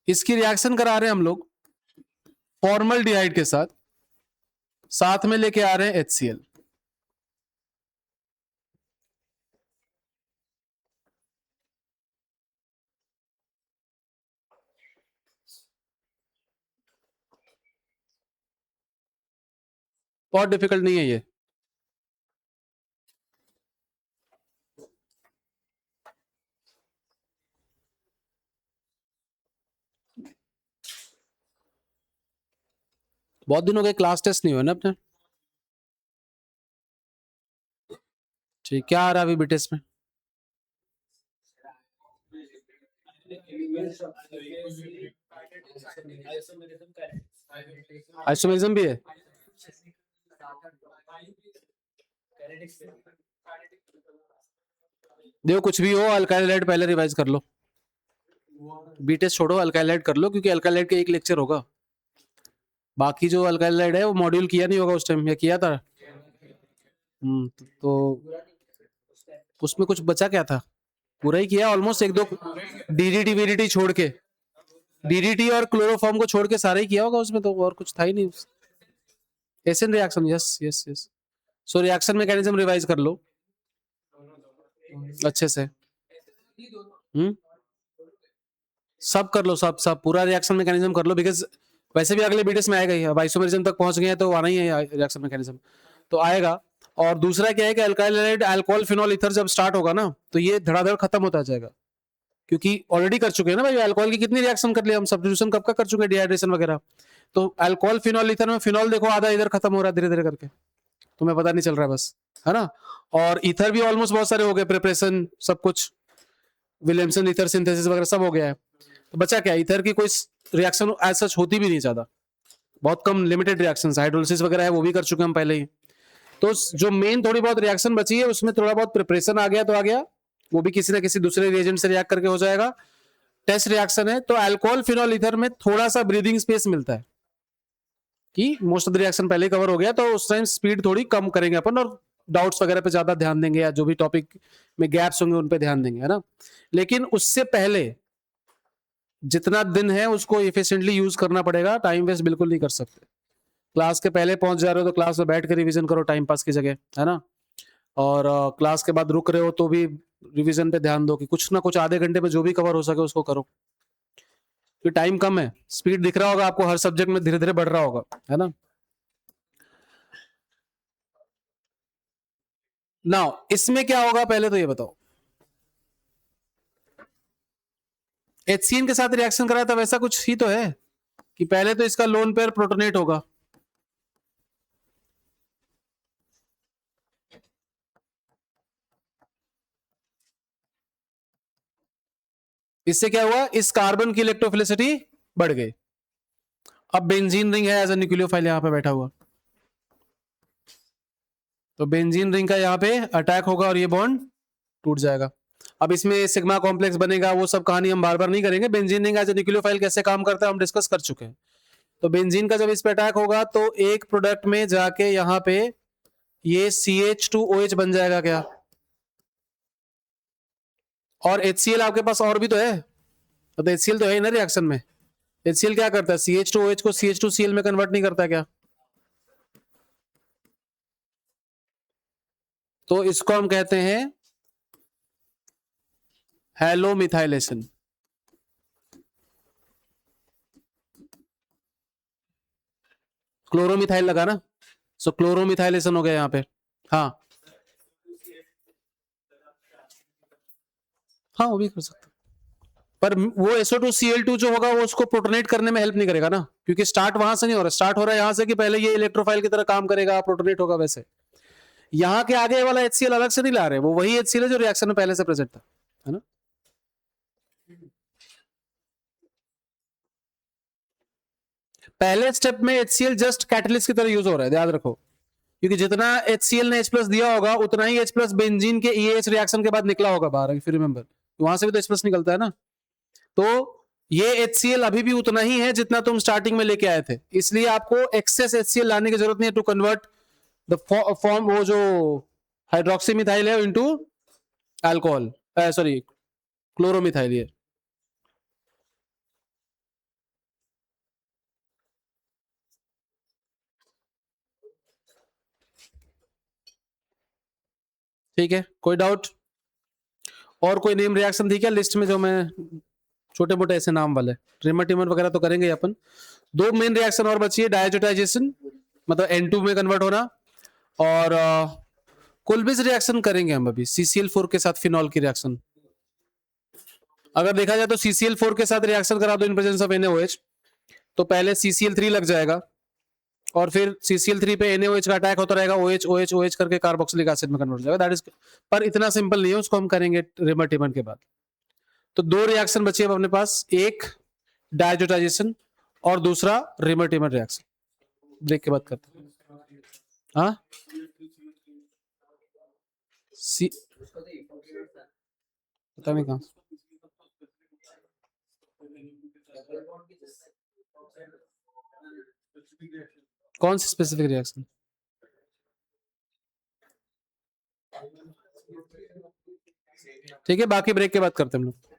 इसकी रिएक्शन करा रहे हैं हम लोग फॉर्मल्डिहाइड के साथ, साथ में लेके आ रहे हैं HCl। बहुत डिफिकल्ट नहीं है ये। बहुत दिन हो गए क्लास टेस्ट नहीं हुआ ना अपने। ठीक, क्या आ रहा है अभी बीटेस में? आइसोमेरिज्म भी है। देखो कुछ भी हो, अल्काइल पहले रिवाइज कर लो, बीटेस छोड़ो, अल्काइल कर लो, क्योंकि अल्काइल का एक लेक्चर होगा, बाकी जो अल्काइल है वो मॉड्यूल किया नहीं होगा उस टाइम, या किया था? तो उसमें कुछ बचा क्या था? पूरा ही किया ऑलमोस्ट, एक दो DDT वीडीटी छोड़ के, DDT और क्लोरोफॉर्म को छोड़ के सारा ही किया होगा उसमें, तो और कुछ था ही नहीं। Acid reaction, yes yes yes. So reaction mechanism revise कर लो अच्छे से। सब कर लो, सब सब पूरा रिएक्शन मैकेनिज्म कर लो, बिकॉज वैसे भी अगले बीटेस में आएगा ही, अब आइसोमेरिज्म तक पहुंच गए हैं तो आना ही है रिएक्शन मैकेनिज्म, तो आएगा। और दूसरा क्या है कि alkyl halide alcohol phenol ether जब स्टार्ट होगा ना, तो ये धड़ाधड़ खत्म होता जाएगा, क्योंकि ऑलरेडी कर चुके हैं ना भाई, अल्कोहल की कितनी रिएक्शन कर लिया हम, सब्स्टिट्यूशन कब का कर चुके हैं, डिहाइड्रेशन वगैरह। तो अल्कोहल फिनॉल ईथर में फिनॉल देखो आधा इधर खत्म हो रहा है धीरे धीरे करके, तुम्हें पता नहीं चल रहा है बस, है ना। और ईथर भी ऑलमोस्ट बहुत सारे हो गए, प्रिपरेशन सब कुछ, विलियमसन ईथर सिंथेसिस वगैरह सब हो गया है। तो बचा क्या, ईथर की कोई रिएक्शन एज सच होती भी नहीं ज्यादा, बहुत कम लिमिटेड रिएक्शंस, हाइड्रोलिसिस वगैरह है वो भी कर चुके हैं हम पहले ही। तो जो मेन थोड़ी बहुत रिएक्शन बची है उसमें थोड़ा बहुत प्रिपरेशन आ गया तो आ गया, वो भी किसी ना किसी दूसरे रिएजेंट से रिएक्ट करके हो जाएगा। टेस्ट रिएक्शन है तो अल्कोहल फिनॉल ईथर में थोड़ा सा ब्रीदिंग स्पेस मिलता है, कि मोस्ट ऑफ द रिएक्शन पहले कवर हो गया, तो उस टाइम स्पीड थोड़ी कम करेंगे अपन, और डाउट्स वगैरह पे ज्यादा ध्यान देंगे, या जो भी टॉपिक में गैप्स होंगे उन पे ध्यान देंगे, है ना। लेकिन उससे पहले जितना दिन है उसको एफिशिएंटली यूज करना पड़ेगा, टाइम वेस्ट बिल्कुल नहीं कर सकते। क्लास के पहले पहुंच जा रहे हो तो क्लास में बैठ के रिवीजन करो टाइम पास की जगह, है ना। और क्लास के बाद रुक रहे हो तो भी रिवीजन पे ध्यान दो, कि कुछ ना कुछ आधे घंटे में जो भी कवर हो सके उसको करो, क्योंकि टाइम कम है। स्पीड दिख रहा होगा आपको, हर सब्जेक्ट में धीरे धीरे बढ़ रहा होगा, है ना। नाउ इसमें क्या होगा पहले तो ये बताओ, HCN के साथ रिएक्शन कराया था वैसा कुछ ही तो है, कि पहले तो इसका लोन पेयर प्रोटोनेट होगा, इससे क्या हुआ, इस कार्बन की इलेक्ट्रोफिलिसिटी बढ़ गई। अब बेंजीन रिंग है एज अ न्यूक्लियोफाइल यहां पे बैठा हुआ, तो बेंजीन रिंग का यहाँ पे अटैक होगा और ये बॉन्ड टूट जाएगा। अब इसमें सिग्मा कॉम्प्लेक्स बनेगा, वो सब कहानी हम बार बार नहीं करेंगे। Benzene ring as a nucleophile कैसे काम करता है हम डिस्कस कर चुके हैं। तो बेंजीन का जब इस पे अटैक होगा तो एक प्रोडक्ट में जाके यहाँ पे ये CH2OH बन जाएगा क्या, और HCl आपके पास और भी तो है, तो HCl तो है ही ना रिएक्शन में। HCl क्या करता है, CH2OH को CH2Cl में कन्वर्ट नहीं करता क्या? तो इसको हम कहते हैं हैलोमिथाइलेशन। क्लोरोमिथाइल लगा ना, सो क्लोरोमिथाइलेशन हो गया यहाँ पे। हाँ हाँ वो भी कर सकते, पर वो SO2Cl2 जो होगा वो उसको प्रोटोनेट करने में हेल्प नहीं करेगा ना, क्योंकि स्टार्ट वहां से नहीं हो रहा, स्टार्ट हो रहा है यहाँ से कि पहले ये इलेक्ट्रोफाइल की तरह काम करेगा, प्रोटोनेट होगा। वैसे यहाँ के आगे वाला HCl अलग से नहीं ला रहे, वो वही HCl है जो रिएक्शन में पहले से प्रेजेंट था, है ना। पहले स्टेप में HCl जस्ट कैटलिस्ट की तरह यूज हो रहा है, याद रखो, क्योंकि जितना HCl ने H+ दिया होगा उतना ही H+ बेंजीन के EH रिएक्शन के बाद निकला होगा बाहर, इफ यू रिमेंबर, वहां से भी तो H+ निकलता है ना। तो ये HCl अभी भी उतना ही है जितना तुम स्टार्टिंग में लेके आए थे, इसलिए आपको एक्सेस HCl लाने की जरूरत नहीं है टू कन्वर्ट द फॉर्म, वो जो हाइड्रोक्सी मिथाइल है इनटू अल्कोहल, सॉरी क्लोरोमिथाइल। ये ठीक है, कोई डाउट? और कोई नेम रिएक्शन थी क्या लिस्ट में जो मैं, छोटे मोटे ऐसे नाम वाले, ट्रिमर टिमर वगैरह तो करेंगे अपन। दो मेन रिएक्शन और बची है, डायजोटाइजेशन मतलब N2 में कन्वर्ट होना, और कोल्बिस रिएक्शन करेंगे हम अभी CCl4 के साथ फिनॉल की रिएक्शन। अगर देखा जाए तो CCl4 के साथ रिएक्शन करा दो इन प्रेजेंस ऑफ NaOH, तो पहले CCl3 लग जाएगा और फिर CCl3 पे NaOH का अटैक होता रहेगा, OH OH OH करके कार्बोक्सिलिक एसिड में कन्वर्ट हो जाएगा, दैट इज। पर इतना सिंपल नहीं है, उसको हम करेंगे रिमर टिमर के बाद। तो दो रिएक्शन बची है अपने पास, एक डायजोटाइजेशन और दूसरा रिमर टिमर रिएक्शन। ब्रेक के बाद करते हैं। हाँ पता नहीं कहाँ, कौन सी स्पेसिफिक रिएक्शन? ठीक है, बाकी ब्रेक के बाद करते हैं हम लोग।